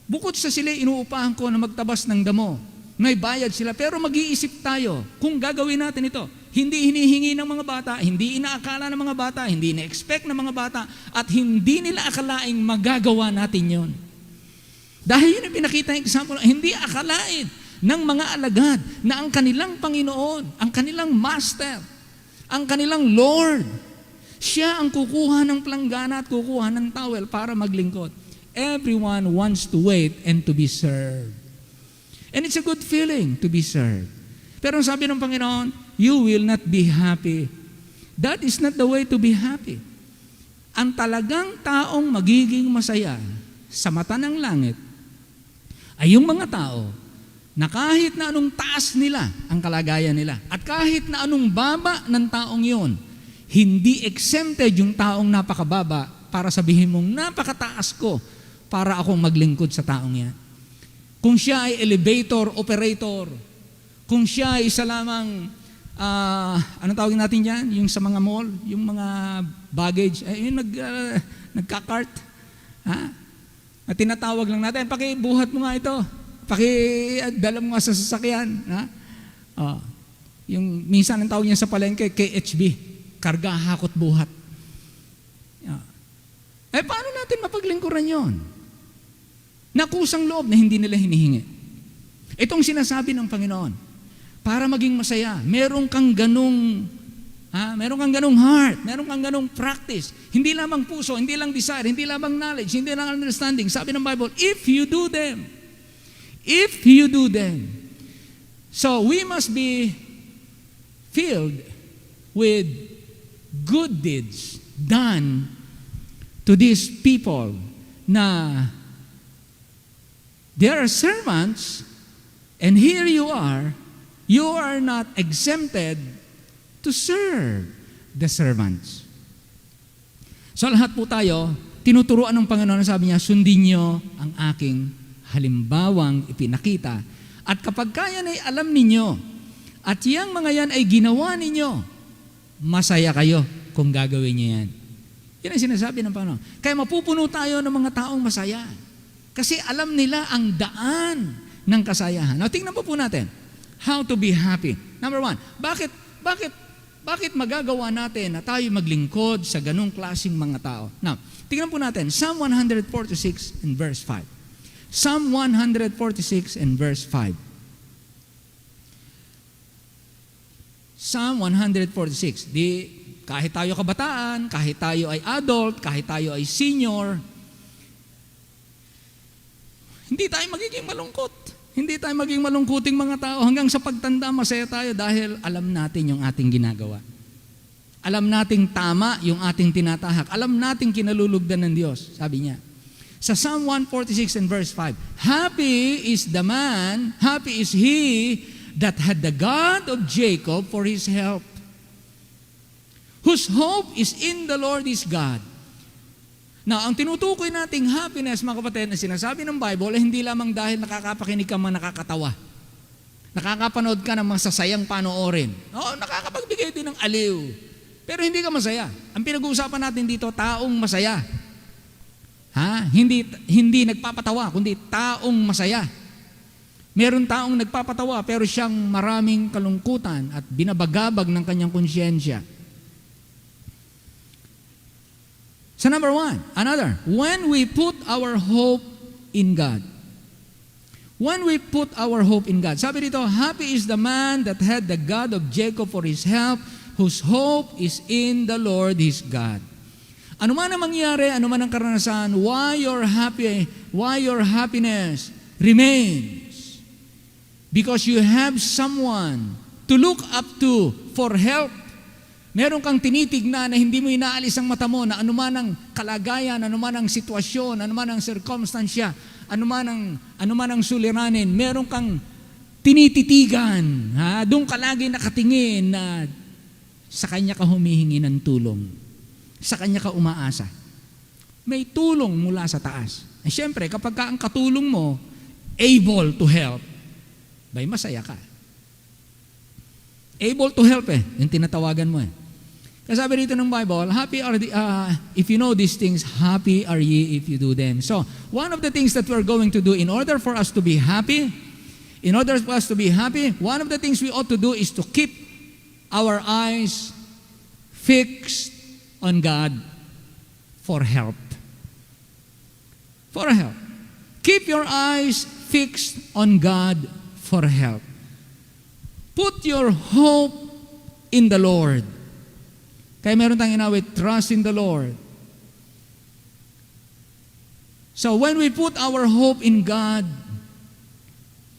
Bukod sa sila, inuupahan ko na magtabas ng damo. May bayad sila, pero mag-iisip tayo kung gagawin natin ito. Hindi hinihingi ng mga bata, hindi inaakala ng mga bata, hindi na-expect ng mga bata, at hindi nila akalaing magagawa natin yon. Dahil yun ang pinakita ng example, hindi akalain ng mga alagad na ang kanilang Panginoon, ang kanilang Master, ang kanilang Lord, siya ang kukuha ng planggana at kukuha ng towel para maglingkod. Everyone wants to wait and to be served. And it's a good feeling to be served. Pero ang sabi ng Panginoon, you will not be happy. That is not the way to be happy. Ang talagang taong magiging masaya sa mata ng langit ay yung mga tao na kahit na anong taas nila ang kalagayan nila at kahit na anong baba ng taong yun, hindi exempted yung taong napakababa para sabihin mong napakataas ko para akong maglingkod sa taong yan. Kung siya ay elevator operator, Kung siya ay isa lamang, anong tawag natin yan? Yung sa mga mall, yung mga baggage, yung nagka-cart. At tinatawag lang natin, pakibuhat mo nga ito. Pakidala mo nga sa sasakyan. Yung minsan ang tawag niya sa palengke, KHB, karga, hakot, buhat. Paano natin mapaglingkuran yon? Nakusang loob na hindi nila hinihingi. Itong sinasabi ng Panginoon, para maging masaya, meron kang ganung heart, meron kang ganung practice. Hindi lamang puso, hindi lang desire, hindi lamang knowledge, hindi lang understanding. Sabi ng Bible, if you do them. So we must be filled with good deeds done to these people na they are servants, and here you are not exempted to serve the servants. So lahat po tayo, tinuturuan ng Panginoon, sabi niya, sundin niyo ang aking halimbawang ipinakita. At kapag kaya na alam ninyo, at yang mga yan ay ginawa ninyo, masaya kayo kung gagawin niyo yan. Yan ang sinasabi ng Panginoon. Kaya mapupuno tayo ng mga taong masaya. Kasi alam nila ang daan ng kasayahan. Now, tingnan po natin. How to be happy. Number one, bakit magagawa natin na tayo maglingkod sa ganung klaseng mga tao? Now, tingnan po natin. Psalm 146 and verse 5. Psalm 146 and verse 5. Psalm 146. Kahit tayo kabataan, kahit tayo ay adult, kahit tayo ay senior, hindi tayo magiging malungkot. Hindi tayo magiging malungkuting mga tao. Hanggang sa pagtanda, masaya tayo dahil alam natin yung ating ginagawa. Alam nating tama yung ating tinatahak. Alam nating kinalulugdan ng Diyos, sabi niya. Sa Psalm 146 and verse 5, happy is the man, happy is he that had the God of Jacob for his help, whose hope is in the Lord his God. Now, ang tinutukoy nating happiness, mga kapatid, na sinasabi ng Bible, ay hindi lamang dahil nakakapakinig ka man nakakatawa. Nakakapanood ka ng masasayang panoorin. Oo, nakakapagbigay din ng aliw. Pero hindi ka masaya. Ang pinag-uusapan natin dito, taong masaya. Hindi nagpapatawa, kundi taong masaya. Meron taong nagpapatawa, pero siyang maraming kalungkutan at binabagabag ng kanyang konsyensya. So number one, when we put our hope in God. When we put our hope in God. Sabi dito, happy is the man that had the God of Jacob for his help, whose hope is in the Lord his God. Ano man ang mangyari, ano man ang karanasan, why your happiness remains. Because you have someone to look up to for help. Meron kang tinitignan na hindi mo inaalis ang mata mo na anuman ang kalagayan, anuman ang sitwasyon, anuman ang sirkumstansya, anuman ang suliranin, meron kang tinititigan. Doon ka lagi nakatingin na sa Kanya ka humihingi ng tulong. Sa Kanya ka umaasa. May tulong mula sa taas. Siyempre, kapag ka ang katulong mo able to help, bay masaya ka. Able to help yung tinatawagan mo Kasi sabi dito ng Bible, happy are if you know these things, happy are ye if you do them. So, one of the things that we're going to do in order for us to be happy, one of the things we ought to do is to keep our eyes fixed on God for help. For help. Keep your eyes fixed on God for help. Put your hope in the Lord. Kaya meron tayong inawit, trust in the Lord. So when we put our hope in God,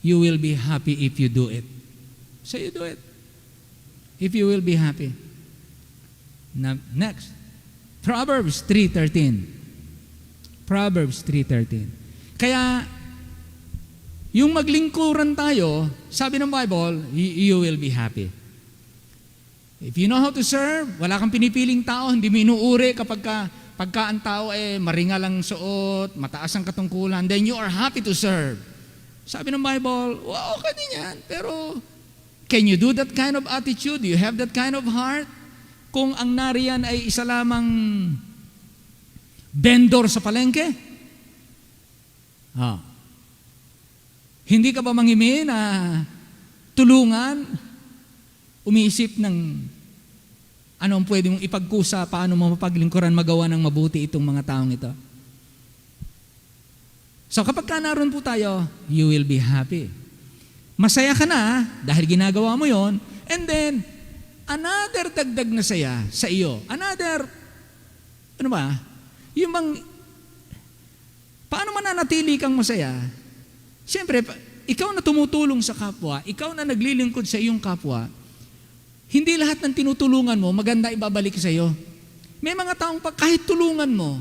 you will be happy if you do it. So you do it. If you will be happy. Now, next, Proverbs 3:13. Proverbs 3:13. Kaya, yung maglingkuran tayo, sabi ng Bible, you will be happy. If you know how to serve, wala kang pinipiling tao, hindi mo inuuri pagka ang tao maringal ang suot, mataas ang katungkulan, then you are happy to serve. Sabi ng Bible, okay din yan, pero Can you do that kind of attitude? Do you have that kind of heart? Kung ang nariyan ay isa lamang vendor sa palengke? Hindi ka ba manghimingi na tulungan, umiisip ng ano ang pwede mong ipagkusa, paano mo mapaglingkuran, magawa ng mabuti itong mga taong ito? So kapag ka naroon po tayo, you will be happy. Masaya ka na dahil ginagawa mo yon, and then, another dagdag na saya sa iyo. Another, ano ba? Yung bang, paano mananatili kang masaya? Siyempre, ikaw na tumutulong sa kapwa, ikaw na naglilingkod sa iyong kapwa, hindi lahat ng tinutulungan mo, maganda ibabalik sa iyo. May mga taong kahit tulungan mo,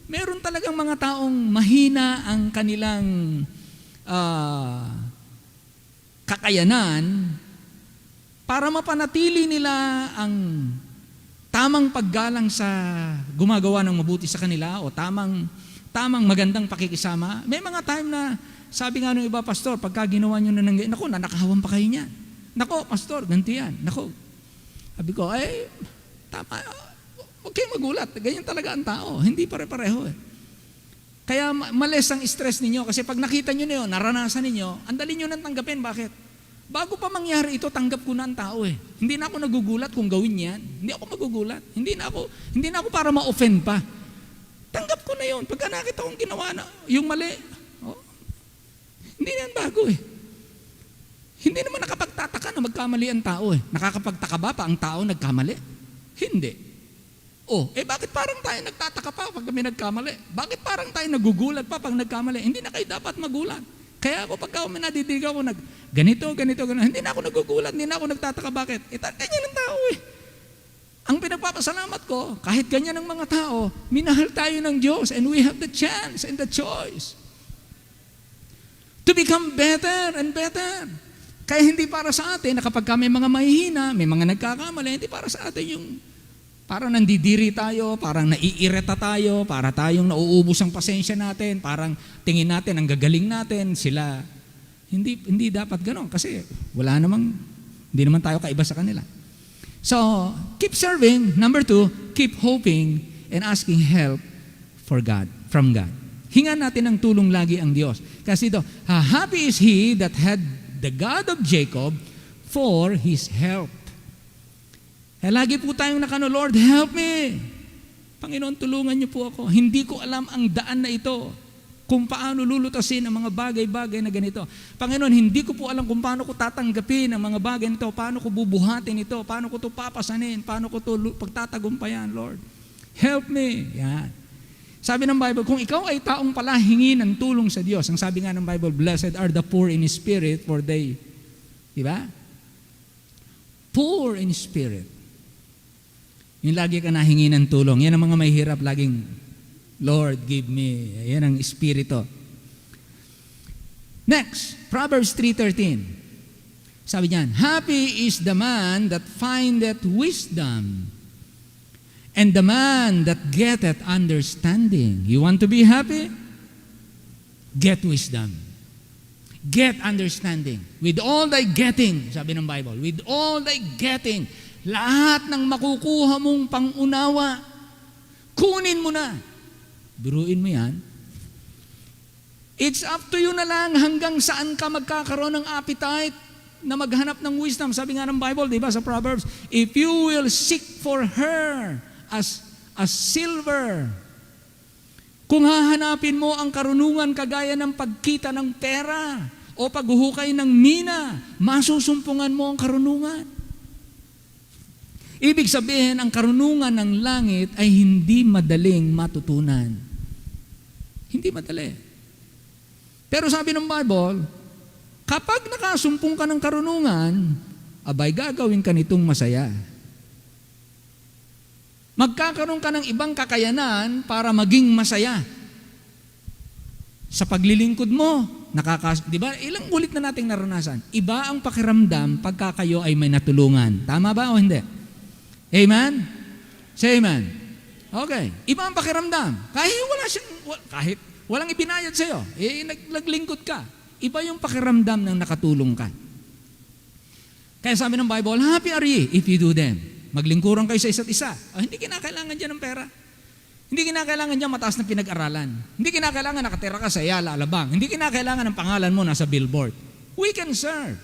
meron talagang mga taong mahina ang kanilang kakayanan para mapanatili nila ang tamang paggalang sa gumagawa ng mabuti sa kanila o tamang magandang pakikisama. May mga time na sabi nga nung iba, pastor, pagka ginawa nyo na naku, nanakahawan pa kayo niyan. Nako, pastor, ganti yan. Nako. Sabi ko, tama, huwag kayong magulat. Ganyan talaga ang tao. Hindi pare-pareho eh. Kaya malis ang stress ninyo kasi pag nakita nyo na yun, naranasan ninyo, ang dali nyo nang tanggapin. Bakit? Bago pa mangyari ito, tanggap ko na ang tao eh. Hindi na ako nagugulat kung gawin yan. Hindi ako magugulat. Hindi na ako para ma-offend pa. Tanggap ko na yun. Pagka nakita kong ginawa na, yung mali, hindi na yan bago eh. Hindi naman nakapagtataka na magkamali ang tao eh. Nakakapagtaka ba pa ang tao nagkamali? Hindi. Bakit parang tayo nagtataka pa pag kami nagkamali? Bakit parang tayo nagugulat pa pag nagkamali? Hindi na kayo dapat magulat. Kaya ako pagka nadidig ako ganito, hindi na ako nagugulat, hindi na ako nagtataka bakit. Ganyan ang tao eh. Ang pinagpapasalamat ko, kahit ganyan ang mga tao, minahal tayo ng Diyos and we have the chance and the choice to become better and better. Kaya hindi para sa atin na kapag may mga mahihina, may mga nagkakamali, hindi para sa atin yung parang nandidiri tayo, parang naiireta tayo, para tayong nauubos ang pasensya natin, parang tingin natin ang gagaling natin, sila. Hindi dapat gano'n kasi hindi naman tayo kaiba sa kanila. So, keep serving. Number 2, keep hoping and asking help from God. Hingan natin ng tulong lagi ang Diyos. Kasi ito, happy is he that had the God of Jacob for his help. Lagi po tayong Lord, help me. Panginoon, tulungan niyo po ako. Hindi ko alam ang daan na ito. Kung paano lulutasin ang mga bagay-bagay na ganito. Panginoon, hindi ko po alam kung paano ko tatanggapin ang mga bagay nito. Paano ko bubuhatin ito. Paano ko ito papasanin. Paano ko ito pagtatagumpayan, Lord. Help me. Yan. Sabi ng Bible, kung ikaw ay taong pala hingi ng tulong sa Diyos, ang sabi nga ng Bible, blessed are the poor in spirit, for they, di ba? Poor in spirit. Yung lagi ka nahingi ng tulong. Yan ang mga may hirap laging, Lord, give me. Yan ang espiritu. Next, Proverbs 3:13. Sabi niyan, happy is the man that findeth wisdom, and the man that getteth understanding. You want to be happy? Get wisdom. Get understanding. With all thy getting, sabi ng Bible, with all thy getting, lahat ng makukuha mong pangunawa, kunin mo na. Biruin mo yan. It's up to you na lang hanggang saan ka magkakaroon ng appetite na maghanap ng wisdom. Sabi nga ng Bible, di ba sa Proverbs, if you will seek for her as silver, kung hahanapin mo ang karunungan kagaya ng pagkita ng pera o paghuhukay ng mina, masusumpungan mo ang karunungan. Ibig sabihin, ang karunungan ng langit ay hindi madaling matutunan. Hindi madali. Pero sabi ng Bible, kapag nakasumpong ka ng karunungan, abay gagawin ka nitong masaya. Magkakaroon ka ng ibang kakayanan para maging masaya. Sa paglilingkod mo, di ba? Ilang ulit na nating naranasan. Iba ang pakiramdam pagka kayo ay may natulungan. Tama ba o hindi? Amen? Say amen. Okay. Iba ang pakiramdam. Kahit walang ibinayad sa'yo, naglingkod ka. Iba yung pakiramdam ng nakatulong ka. Kaya sabi ng Bible, happy are ye if you do them. Maglingkuran kayo sa isa't isa. Hindi kinakailangan dyan ng pera. Hindi kinakailangan dyan mataas na pinag-aralan. Hindi kinakailangan nakatira ka sa Ayala, Alabang. Hindi kinakailangan ng pangalan mo nasa billboard. We can serve.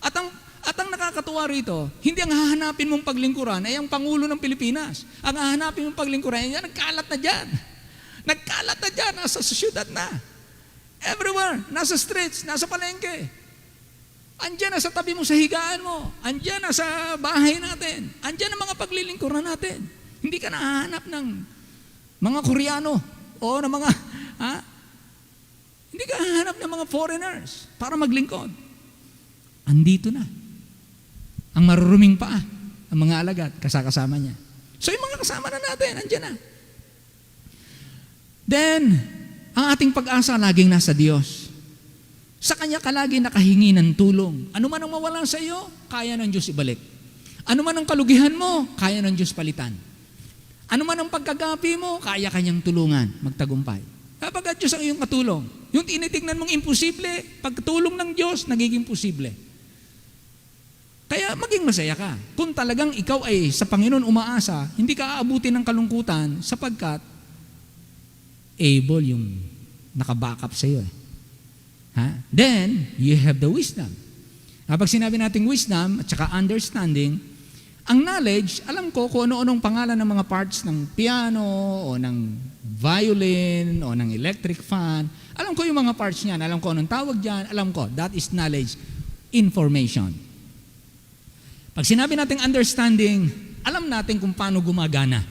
At ang nakakatuwa rito, hindi ang hahanapin mong paglingkuran ay ang Pangulo ng Pilipinas. Ang hahanapin mong paglingkuran ay nagkalat na dyan. Nagkalat na dyan, nasa syudad na. Everywhere, nasa streets, nasa palengke. Andiyan na sa tabi mo sa higaan mo. Andiyan na sa bahay natin. Andiyan na mga paglilingkuran natin. Hindi ka nahahanap ng mga Koreano o ng mga, hindi ka hahanap ng mga foreigners para maglingkod. Andito na. Ang maruruming paa, ang mga alagad, kasama niya. So yung mga kasama na natin, andyan na. Then, ang ating pag-asa laging nasa Diyos. Sa Kanya ka lagi nakahingi ng tulong. Ano man ang mawala sa iyo, kaya ng Diyos ibalik. Ano man ang kalugihan mo, kaya ng Diyos palitan. Ano man ang pagkagapi mo, kaya Kanyang tulungan, magtagumpay. Kapag Diyos ang iyong katulong, yung tinitignan mong imposible, pagtulong ng Diyos, nagiging posible. Kaya maging masaya ka. Kung talagang ikaw ay sa Panginoon umaasa, hindi ka aabutin ng kalungkutan sapagkat able yung naka-backup sa iyo. Then, you have the wisdom. Kapag sinabi nating wisdom at saka understanding, ang knowledge, alam ko kung ano-anong pangalan ng mga parts ng piano o ng violin o ng electric fan. Alam ko yung mga parts niyan. Alam ko anong tawag dyan. Alam ko, that is knowledge. Information. Pag sinabi nating understanding, alam natin kung paano gumagana.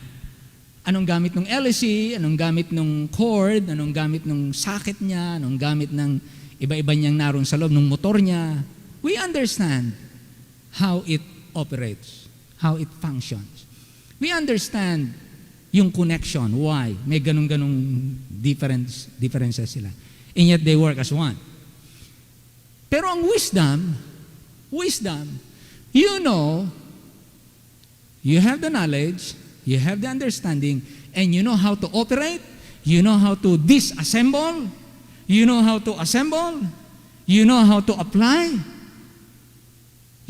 Anong gamit ng LC, anong gamit ng cord, anong gamit ng socket niya, anong gamit ng iba-iba niyang naroon sa loob ng motor niya. We understand how it operates, how it functions. We understand yung connection, why. May ganong-ganong differences sila. And yet they work as one. Pero ang wisdom, you know, you have the knowledge, you have the understanding, and you know how to operate, you know how to disassemble, you know how to assemble, you know how to apply,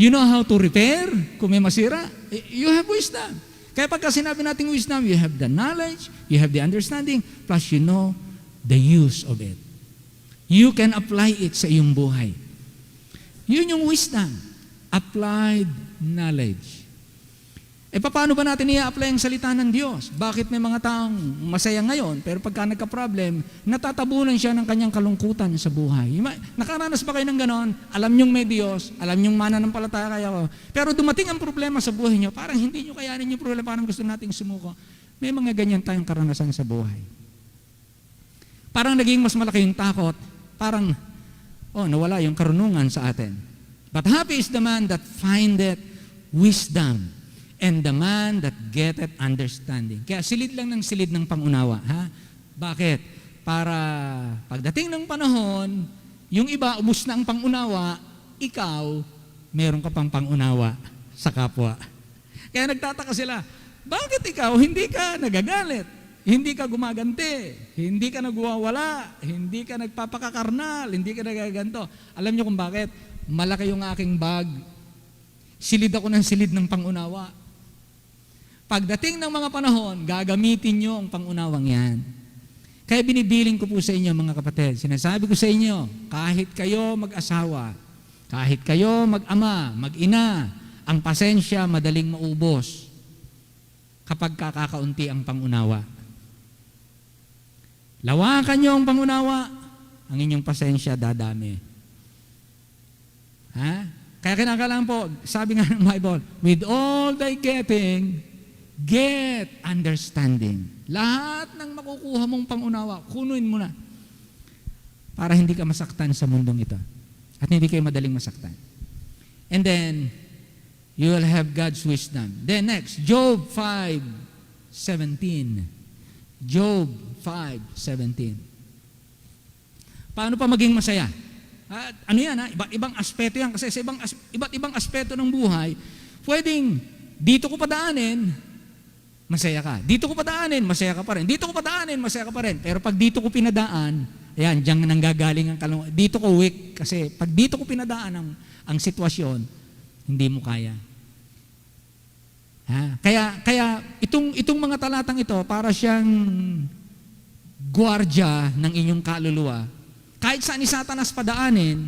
you know how to repair kung may masira. You have wisdom. Kaya pagka sinabi natin wisdom, you have the knowledge, you have the understanding, plus you know the use of it. You can apply it sa iyong buhay. Yun yung wisdom. Applied knowledge. Paano ba natin i-apply ang salita ng Diyos? Bakit may mga taong masaya ngayon, pero pagka nagka-problem, natatabunan siya ng kanyang kalungkutan sa buhay? Nakaranas ba kayo ng ganon? Alam niyong may Diyos, alam niyong mananampalataya kayo, pero dumating ang problema sa buhay niyo, parang hindi niyo kayanin yung problema, parang gusto nating sumuko. May mga ganyan tayong karanasan sa buhay. Parang naging mas malaki yung takot, parang, nawala yung karunungan sa atin. But happy is the man that findeth wisdom and the man that getteth understanding. Kaya silid lang ng silid ng pangunawa. Bakit? Para pagdating ng panahon, yung iba ubos na ang pangunawa, ikaw, meron ka pang pangunawa sa kapwa. Kaya nagtataka sila, bakit ikaw hindi ka nagagalit? Hindi ka gumaganti, hindi ka nagwawala, hindi ka nagpapakakarnal, hindi ka nagaganto. Alam niyo kung bakit? Malaki yung aking bag. Silid ako ng silid ng pangunawa. Pagdating ng mga panahon, gagamitin nyo ang pangunawang yan. Kaya binibiling ko po sa inyo mga kapatid, sinasabi ko sa inyo, kahit kayo mag-asawa, kahit kayo mag-ama, mag-ina, ang pasensya madaling maubos kapag kakakaunti ang pangunawa. Lawakan nyo ang pangunawa, ang inyong pasensya dadami. Kaya kinakailangan po, sabi nga ng Bible, with all thy getting, get understanding. Lahat ng makukuha mong pangunawa, kunuin mo na. Para hindi ka masaktan sa mundong ito. At hindi kayo madaling masaktan. And then, you will have God's wisdom. Then next, Job 5:17. Job 5:17. Paano pa maging masaya? Ano yan Iba't ibang aspeto yan. Kasi sa iba't ibang aspeto ng buhay, pwedeng dito ko padaanin, masaya ka. Dito ko padaanin, masaya ka pa rin. Dito ko padaanin, masaya ka pa rin. Pero pag dito ko pinadaan, ayan, diyan nanggagaling ang kalungkutan. Dito ko weak. Kasi pag dito ko pinadaan ang sitwasyon, Hindi mo kaya. Kaya itong mga talatang ito, para siyang gwardya ng inyong kaluluwa. Kahit saan ni Satanas padaanin,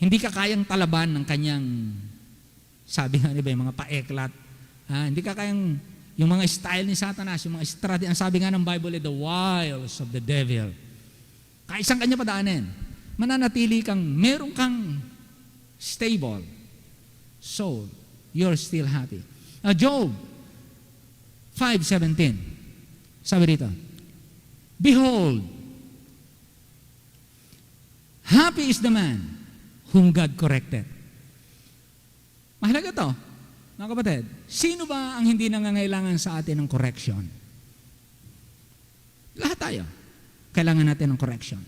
hindi ka kayang talaban ng kanyang, sabi nga, di ba, yung mga paeklat. Hindi ka kayang, yung mga style ni Satanas, yung mga strategy, ang sabi nga ng Bible, the wiles of the devil. Kahit saan kanya padaanin, mananatili kang, meron kang stable soul. You're still happy. Job 5:17. Sabi dito, behold, happy is the man whom God corrected. Mahalaga to, mga kapatid. Sino ba ang hindi nangangailangan sa atin ng correction? Lahat tayo. Kailangan natin ng correction.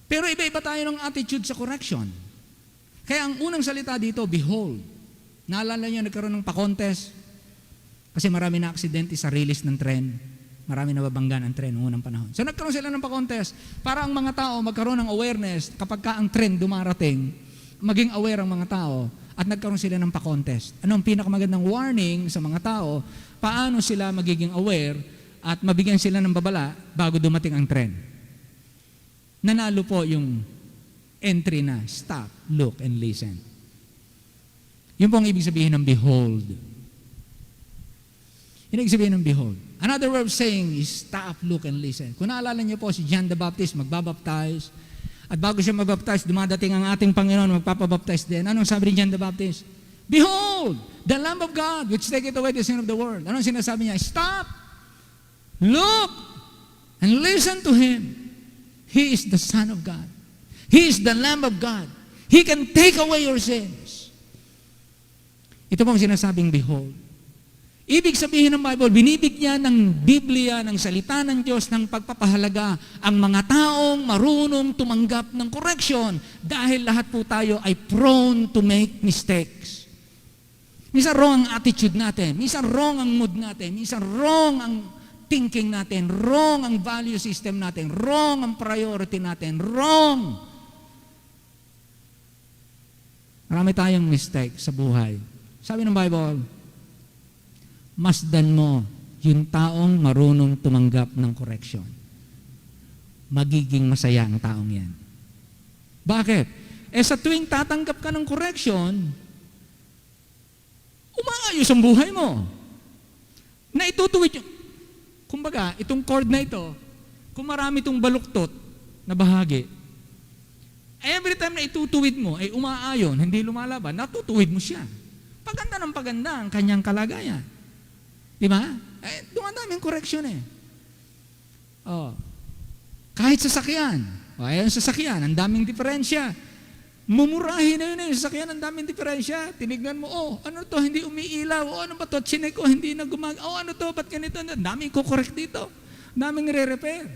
Pero iba-iba tayo ng attitude sa correction. Kaya ang unang salita dito, behold. Naalala nyo, nagkaroon ng pa-contest. Kasi marami na aksidente sa release ng tren. Marami na babangga ng tren noong unang panahon. So nagkaroon sila ng pa-contest para ang mga tao magkaroon ng awareness kapag ka ang tren dumarating, maging aware ang mga tao at nagkaroon sila ng pa-contest. Ano ang pinakamagandang warning sa mga tao? Paano sila magiging aware at mabigyan sila ng babala bago dumating ang tren? Nanalo po yung entry na stop, look, and listen. Yun po ang ibig sabihin ng behold. Yun ang ibig sabihin ng behold. Another word of saying is stop, look, and listen. Kung naalala niyo po si John the Baptist, magbabaptize. At bago siya magbaptize, dumadating ang ating Panginoon, magpapabaptize din. Anong sabi ni John the Baptist? Behold, the Lamb of God, which taketh away the sin of the world. Anong sinasabi niya? Stop, look, and listen to Him. He is the Son of God. He is the Lamb of God. He can take away your sins. Ito pong sinasabing behold. Ibig sabihin ng Bible, binibigyan ng Biblia, ng salita ng Diyos, ng pagpapahalaga ang mga taong marunong tumanggap ng correction dahil lahat po tayo ay prone to make mistakes. Minsan wrong ang attitude natin, minsan wrong ang mood natin, minsan wrong ang thinking natin, wrong ang value system natin, wrong ang priority natin, wrong. Marami tayong mistake sa buhay. Sabi ng Bible, masdan mo yung taong marunong tumanggap ng correction. Magiging masaya ang taong yan. Bakit? Sa tuwing tatanggap ka ng correction, umaayos ang buhay mo. Na itutuwid yung, kumbaga, itong cord na ito, kung marami itong baluktot na bahagi, every time na itutuwid mo, ay umaayon, hindi lumalaban, natutuwid mo siya. Paganda ng paganda ang kanyang kalagayan. Di ba? Dumadami ang correction eh. Kahit sasakyan. Ayan sasakyan, ang daming diferensya. Mumurahin na yun eh, sasakyan, ang daming diferensya. Tinignan mo, ano to, hindi umiilaw. Ano ba to, chinek ko, hindi na ano to, ba't ganito? Ang daming kukorek dito. Ang daming re-repair.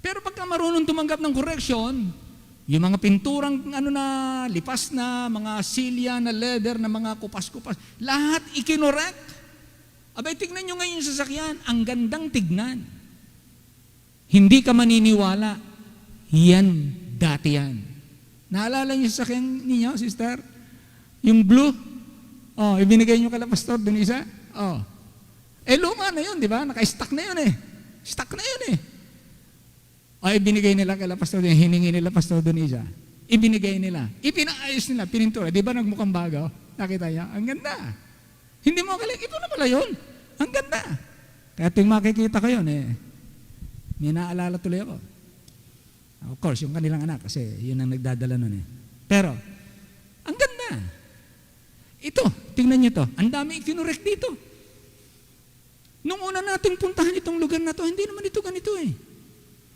Pero pagka marunong tumanggap ng correction, yung mga pinturang lipas na, mga silya na leather na mga kupas-kupas, lahat ikinorek. Abay, tignan nyo ngayon yung sasakyan, ang gandang tignan. Hindi ka maniniwala, yan, dati yan. Naalala niyo sa sasakyan ninyo, sister? Yung blue? Ibinigay nyo kala Pastor Denisa? Luma na yun, di ba? Naka-stack na yun eh. Stack na yun eh. Ibinigay nila kala Pastor Denisa, hiningi nila Pastor Denisa. Ibinigay nila. Ipinaayos nila, pinintura. Di ba nagmukhang bago? Nakita niya, ang ganda. Hindi mo akaling, ito na pala yun. Ang ganda. Kaya tuwing makikita ko yun may naalala tuloy ako. Of course, yung kanilang anak, kasi yun ang nagdadala nun eh. Pero, ang ganda. Ito, tingnan nyo to. Ang dami ikinurek dito. Nung una natin puntahan itong lugar na to, hindi naman ito ganito eh.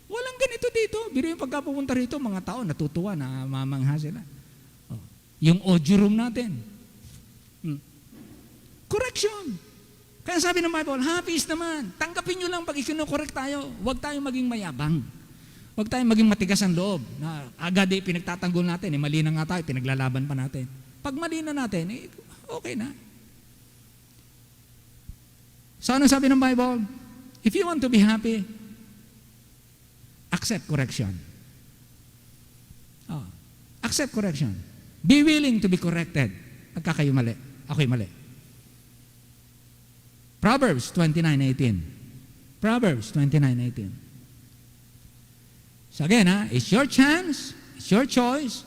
Walang ganito dito. Biro yung pagkapupunta rito, mga tao natutuwa na mamangha sila. Yung audio room natin. Correction. Kaya sabi ng Bible, happy is naman. Tanggapin nyo lang pag ikinokorek tayo. Huwag tayong maging mayabang. Huwag tayong maging matigas ang loob. Na agad pinagtatanggol natin. Mali na nga tayo, pinaglalaban pa natin. Pag mali na natin, okay na. So ano sabi ng Bible? If you want to be happy, accept correction. Oh. Accept correction. Be willing to be corrected. Pagka kayo mali, ako'y mali. Proverbs 29:18. Proverbs 29:18. So again, it's your chance, it's your choice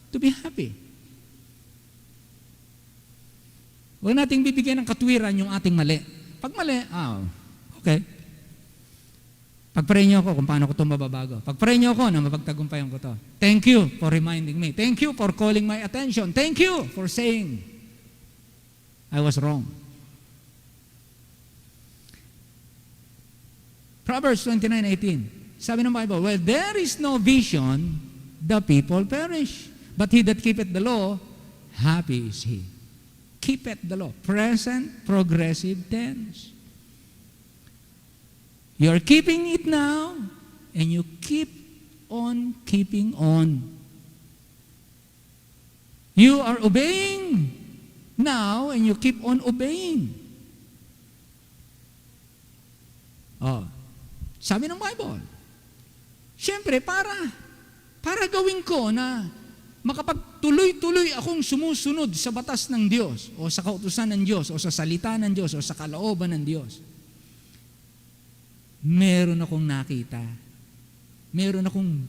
to be happy. Huwag nating bibigyan ng katwiran yung ating mali. Pag mali, okay. Pag-pray niyo ako kung paano ko ito mababago. Pag-pray niyo ako na mapagtagumpayan ko ito. Thank you for reminding me. Thank you for calling my attention. Thank you for saying I was wrong. Proverbs 29:18. Sabi ng Bible, where there is no vision, the people perish. But he that keepeth the law, happy is he. Keepeth the law. Present, progressive tense. You're keeping it now, and you keep on keeping on. You are obeying now, and you keep on obeying. Sabi ng Bible, siyempre, para gawin ko na makapagtuloy-tuloy akong sumusunod sa batas ng Diyos, o sa kautusan ng Diyos, o sa salita ng Diyos, o sa kalooban ng Diyos, meron akong nakita. Meron akong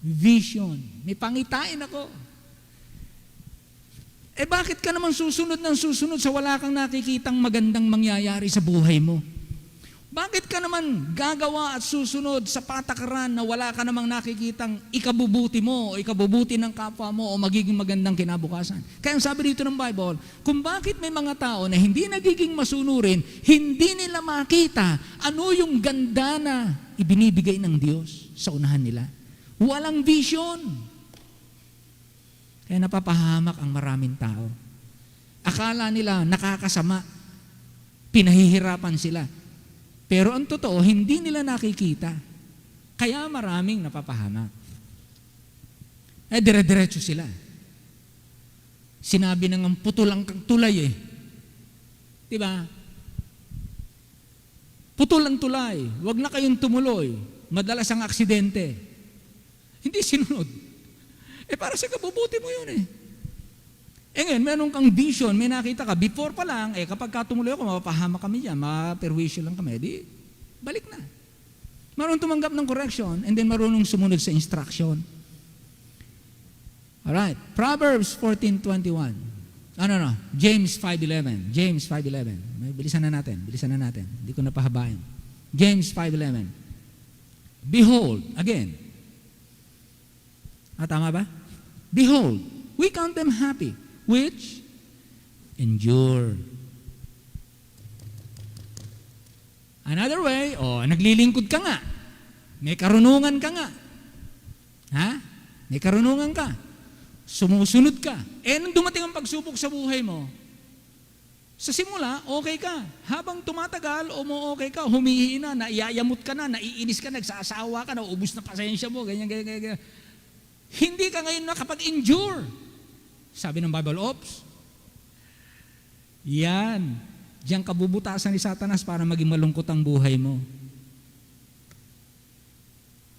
vision. May pangitain ako. Bakit ka naman susunod ng susunod sa wala kang nakikitang magandang mangyayari sa buhay mo? Bakit ka naman gagawa at susunod sa patakaran na wala ka namang nakikitang ikabubuti mo o ikabubuti ng kapwa mo o magiging magandang kinabukasan? Kaya ang sabi dito ng Bible, kung bakit may mga tao na hindi nagiging masunurin, hindi nila makita ano yung ganda na ibinibigay ng Diyos sa unahan nila. Walang vision. Kaya napapahamak ang maraming tao. Akala nila nakakasama, pinahihirapan sila. Pero ang totoo, hindi nila nakikita. Kaya maraming napapahamak. Dire-diretso sila. Sinabi na ng putulang kang tulay Diba? Putulang tulay. Huwag na kayong tumuloy. Madalas ang aksidente. Hindi sinunod. Para sa kabubuti mo yun ngayon, meron kang vision, may nakita ka, before pa lang, kapag katumuloy ako, mapapahama kami dyan, maperwisyo lang kami, di, balik na. Marunong tumanggap ng correction, and then marunong sumunod sa instruction. Alright, Proverbs 14:21. James 5:11. James 5:11. Bilisan na natin. Hindi ko napahabayan. James 5:11. Behold, again. Tama ba? Behold, we count them happy, which endure. Another way, naglilingkod ka nga. May karunungan ka nga. May karunungan ka. Sumusunod ka. Nung dumating ang pagsubok sa buhay mo, sa simula, okay ka. Habang tumatagal, okay ka, humihina, naiyayamot ka na, naiinis ka, nagsasawa ka, naubos na pasensya mo, ganyan. Hindi ka ngayon nakapag-endure. Sabi ng Bible, yan. Diyan kabubutasan ni Satanas para maging malungkot ang buhay mo.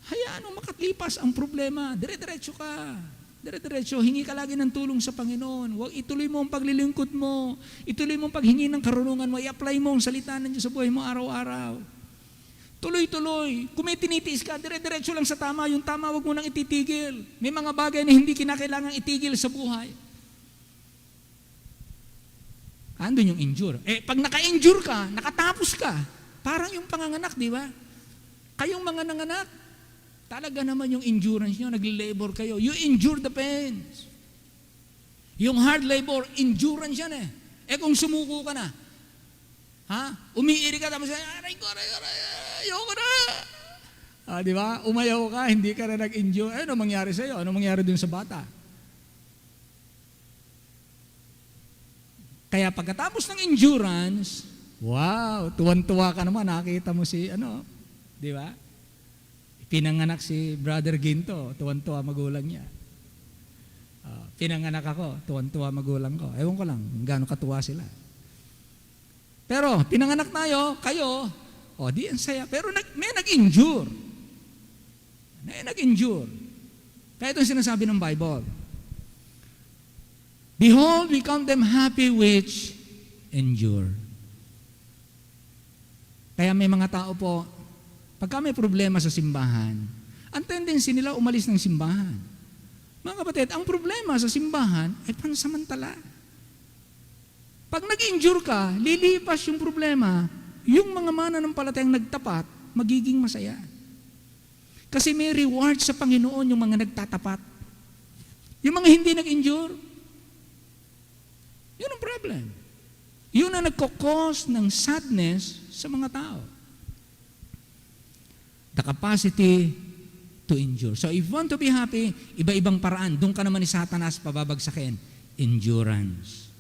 Hayaan mo makatlipas ang problema. Dire-diretso ka. Dire-diretso. Hingi ka lagi ng tulong sa Panginoon. Huwag ituloy mo ang paglilingkod mo. Ituloy mo ang paghingi ng karunungan mo. I-apply mo ang salita ng Diyos sa buhay mo araw-araw. Tuloy-tuloy. Kung may tinitiis ka, dire-diretso lang sa tama. Yung tama, huwag mo nang ititigil. May mga bagay na hindi kinakailangang itigil sa buhay. Andun yung endure. Pag naka-endure ka, nakatapos ka, parang yung panganganak, di ba? Kayong mga nanganak, talaga naman yung endurance nyo, nag-labor kayo. You endure the pains. Yung hard labor, endurance yan kung sumuko ka na, umiiri ka, tapos, aray ko, ayoko na. Di ba? Umayaw ka, hindi ka na nag-endure. Ano mangyari sa'yo? Ano mangyari dun sa bata? Kaya pagkatapos ng endurance, wow, tuwan-tuwa ka naman, nakita mo di ba? Pinanganak si Brother Ginto, tuwan-tuwa magulang niya. Pinanganak ako, tuwan-tuwa magulang ko. Ewan ko lang, gaano katuwa sila. Pero, pinanganak tayo, kayo, di ang saya. Pero may nag-endure. Kaya ito yung sinasabi ng Bible. Behold, we count them happy which endure. Kaya may mga tao po, pagka may problema sa simbahan, ang tendency nila umalis ng simbahan. Mga kapatid, ang problema sa simbahan ay pansamantala. Pag nag-injure ka, lilipas yung problema, yung mga mananampalatayang nagtapat, magiging masaya. Kasi may reward sa Panginoon yung mga nagtatapat. Yung mga hindi nag-injure, yun ang problem. Yun ang nagkakos ng sadness sa mga tao. The capacity to endure. So if you want to be happy, iba-ibang paraan. Doon ka naman ni Satanas pababagsakin. Endurance.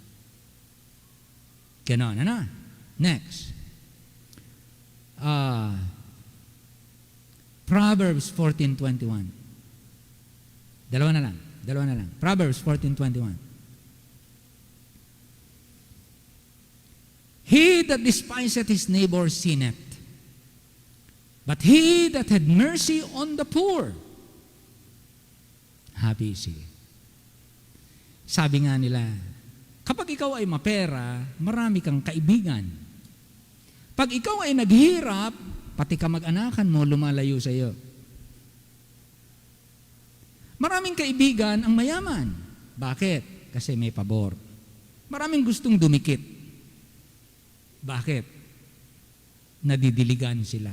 Ganon, ano? Next. Proverbs 14:21. Dalawa na lang. Proverbs 14:21. He that despiseth his neighbor sinneth, but he that had mercy on the poor, happy is he. Sabi nga nila, kapag ikaw ay mapera, marami kang kaibigan. Pag ikaw ay naghirap, pati kamag-anakan mo lumalayo sa iyo. Maraming kaibigan ang mayaman. Bakit? Kasi may pabor. Maraming gustong dumikit. Bakit? Nadidiligan sila.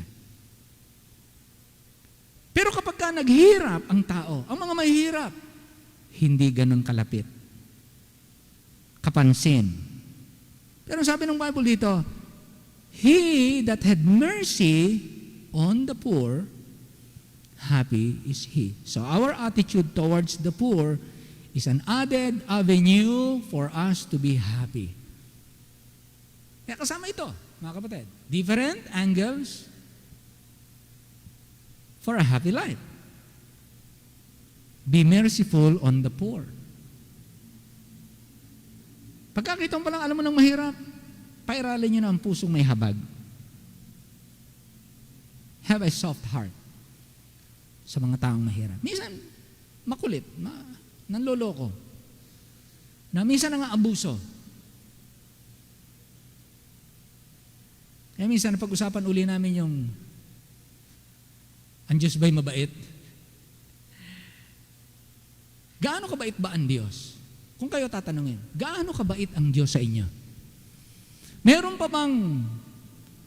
Pero kapag ka naghirap ang tao, ang mga mahirap, hindi ganun kalapit. Kapansin. Pero sabi ng Bible dito, he that had mercy on the poor, happy is he. So our attitude towards the poor is an added avenue for us to be happy. Kaya kasama ito, mga kapatid. Different angles for a happy life. Be merciful on the poor. Pagkakita mo palang alam mo ng mahirap, pairalin nyo na ang pusong may habag. Have a soft heart sa mga taong mahirap. Minsan, makulit, nanloloko. Na minsan nga abuso. Kaya minsan, napag-usapan uli namin yung ang Diyos ba'y mabait? Gaano kabait ba ang Diyos? Kung kayo tatanungin, gaano kabait ang Diyos sa inyo? Meron pa bang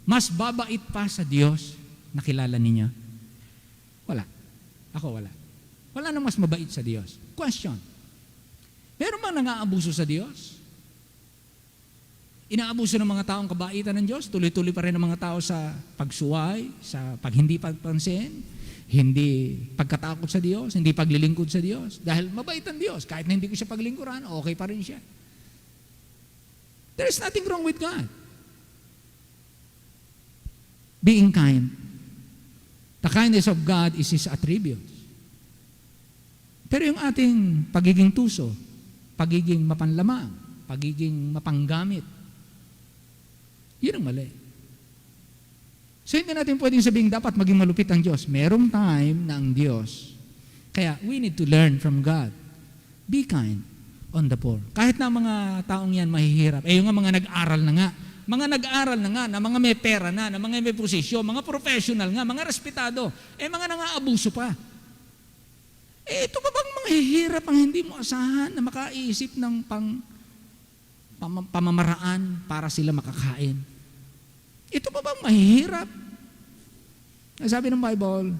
mas babait pa sa Diyos na kilala ninyo? Wala. Ako wala. Wala nang mas mabait sa Diyos. Question. Meron bang nang-aabuso sa Diyos? Inaabuso ng mga taong kabaitan ng Diyos, tuloy-tuloy pa rin ang mga tao sa pagsuway, sa pag hindi pagpansin, hindi pagkatakot sa Diyos, hindi paglilingkod sa Diyos. Dahil mabait ang Diyos, kahit na hindi ko siya paglingkuran, okay pa rin siya. There is nothing wrong with God. Being kind. The kindness of God is His attribute. Pero yung ating pagiging tuso, pagiging mapanlamang, pagiging mapanggamit, yun ang mali. So hindi natin pwedeng sabihin dapat maging malupit ang Diyos. Merong time na ang Diyos. Kaya we need to learn from God. Be kind on the poor. Kahit na mga taong yan mahihirap. Yung mga nag-aral na nga. Mga nag-aral na nga, na mga may pera na mga may posisyon, mga professional nga, mga respetado. Mga nang-aabuso pa. Ito ba bang mahihirap ang hindi mo asahan na makaisip ng pamamaraan para sila makakain? Ito ba bang mahihirap? Sabi ng Bible,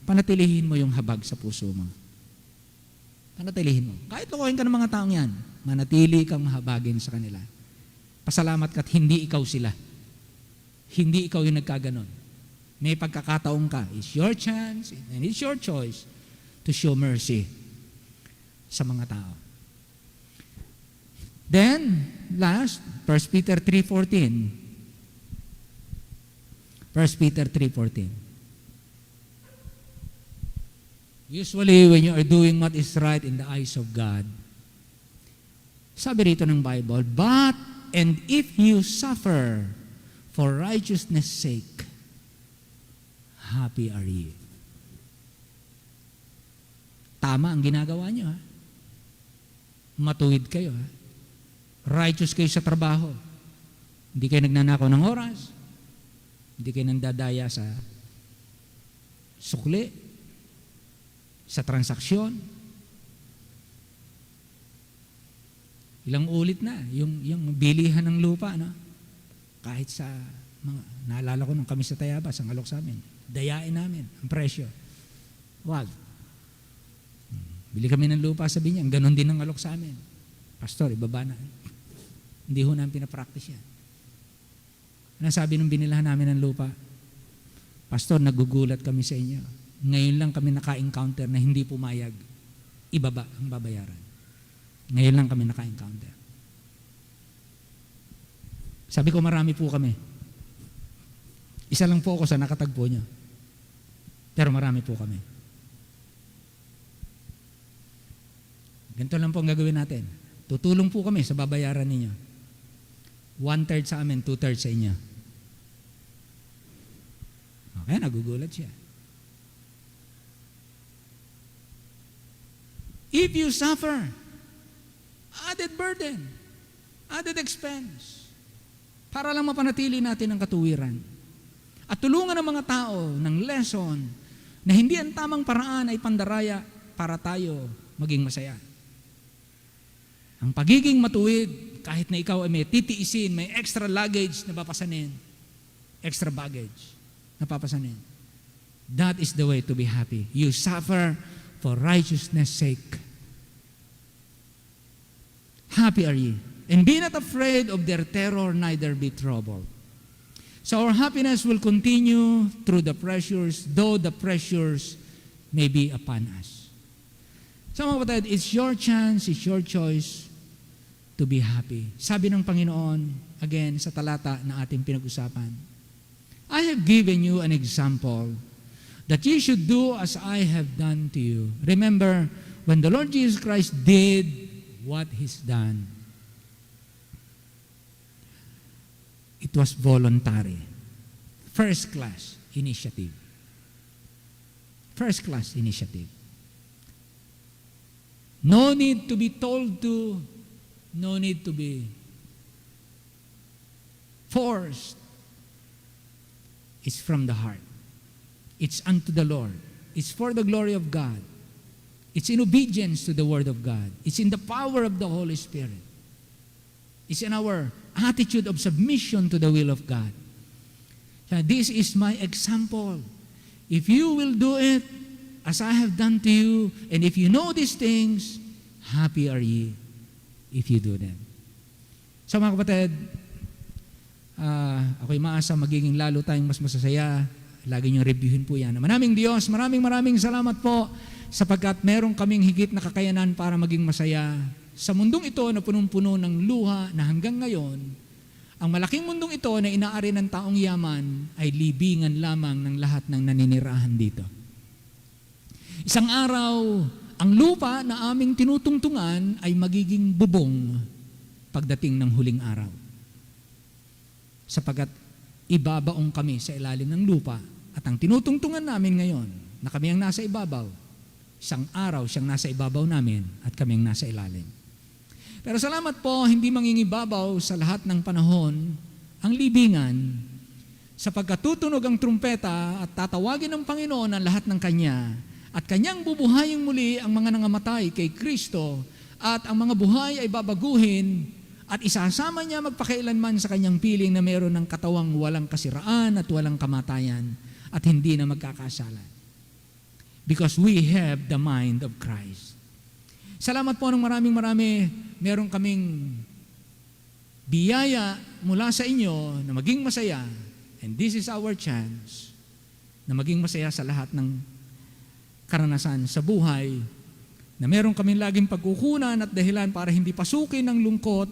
panatilihin mo yung habag sa puso mo. Panatilihin mo. Kahit lukuhin ka ng mga taong yan, manatili kang mahabagin sa kanila. Pasalamat ka't hindi ikaw sila. Hindi ikaw yung nagkaganon. May pagkakataon ka. It's your chance and it's your choice to show mercy sa mga tao. Then, last, 1 Peter 3:14. 1 Peter 3:14. Usually, when you are doing what is right in the eyes of God, sabi rito ng Bible, but, and if you suffer for righteousness' sake, happy are ye. tama ang ginagawa nyo. Ha? Matuwid kayo. Ha? Righteous kayo sa trabaho. Hindi kayo nagnanakaw ng oras. Hindi kayo nandadaya sa sukli, sa transaksyon. Ilang ulit na, yung bilihan ng lupa, no? Kahit sa mga, naalala ko nung kami sa Tayabas, ang alok sa amin, dayain namin ang presyo. Wag. Bili kami ng lupa sa Binyang, ganun din ang alok sa amin. Pastor, ibaba na. Hindi ho namin pinapractice yan. Ano sabi nung binilahan namin ng lupa? Pastor, nagugulat kami sa inyo. Ngayon lang kami naka-encounter na hindi pumayag. Ibaba ang babayaran. Ngayon lang kami naka-encounter. Sabi ko, marami po kami. Isa lang po ako sa nakatagpo nyo. Pero marami po kami. Ganito lang po ang gagawin natin. Tutulong po kami sa babayaran ninyo. 1/3 sa amin, 2/3 sa inyo. Okay, nagugulat siya. If you suffer, added burden, added expense, para lang mapanatili natin ang katuwiran. At tulungan ng mga tao ng lesson na hindi ang tamang paraan ay pandaraya para tayo maging masaya. Ang pagiging matuwid, kahit na ikaw ay may titiisin, may extra luggage na papasanin, extra baggage na papasanin. That is the way to be happy. You suffer for righteousness' sake. Happy are ye, and be not afraid of their terror, neither be troubled. So our happiness will continue through the pressures, though the pressures may be upon us. So mga kapatid, it's your chance, it's your choice to be happy. Sabi ng Panginoon, again, sa talata na ating pinag-usapan, I have given you an example that you should do as I have done to you. Remember, when the Lord Jesus Christ did what He's done, it was voluntary. First class initiative. First class initiative. No need to be told to, no need to be forced. It's from the heart. It's unto the Lord. It's for the glory of God. It's in obedience to the Word of God. It's in the power of the Holy Spirit. It's in our attitude of submission to the will of God. This is my example. If you will do it as I have done to you, and if you know these things, happy are ye if you do them. So mga kapatid, ako'y maasa magiging lalo tayong mas masasaya. Lagi niyong reviewin po yan. Manaming Diyos, maraming salamat po sapagkat meron kaming higit na kakayanan para maging masaya. Sa mundong ito na punong-puno ng luha na hanggang ngayon, ang malaking mundong ito na inaari ng taong yaman ay libingan lamang ng lahat ng naninirahan dito. Isang araw, ang lupa na aming tinutungtungan ay magiging bubong pagdating ng huling araw. Sapagkat ibabaong kami sa ilalim ng lupa at ang tinutungtungan namin ngayon na kami ang nasa ibabaw, isang araw siyang nasa ibabaw namin at kami ang nasa ilalim. Pero salamat po, hindi mangingibabaw sa lahat ng panahon ang libingan sapagkat tutunog ang trumpeta at tatawagin ng Panginoon ang lahat ng Kanya at Kanyang bubuhayin muli ang mga nangamatay kay Kristo at ang mga buhay ay babaguhin at isasama niya magpakailanman sa Kanyang piling na meron ng katawang walang kasiraan at walang kamatayan at hindi na magkakasalan. Because we have the mind of Christ. Salamat po ng marami. Meron kaming biyaya mula sa inyo na maging masaya, and this is our chance na maging masaya sa lahat ng karanasan sa buhay, na meron kaming laging pagkukunan at dahilan para hindi pasukin ng lungkot,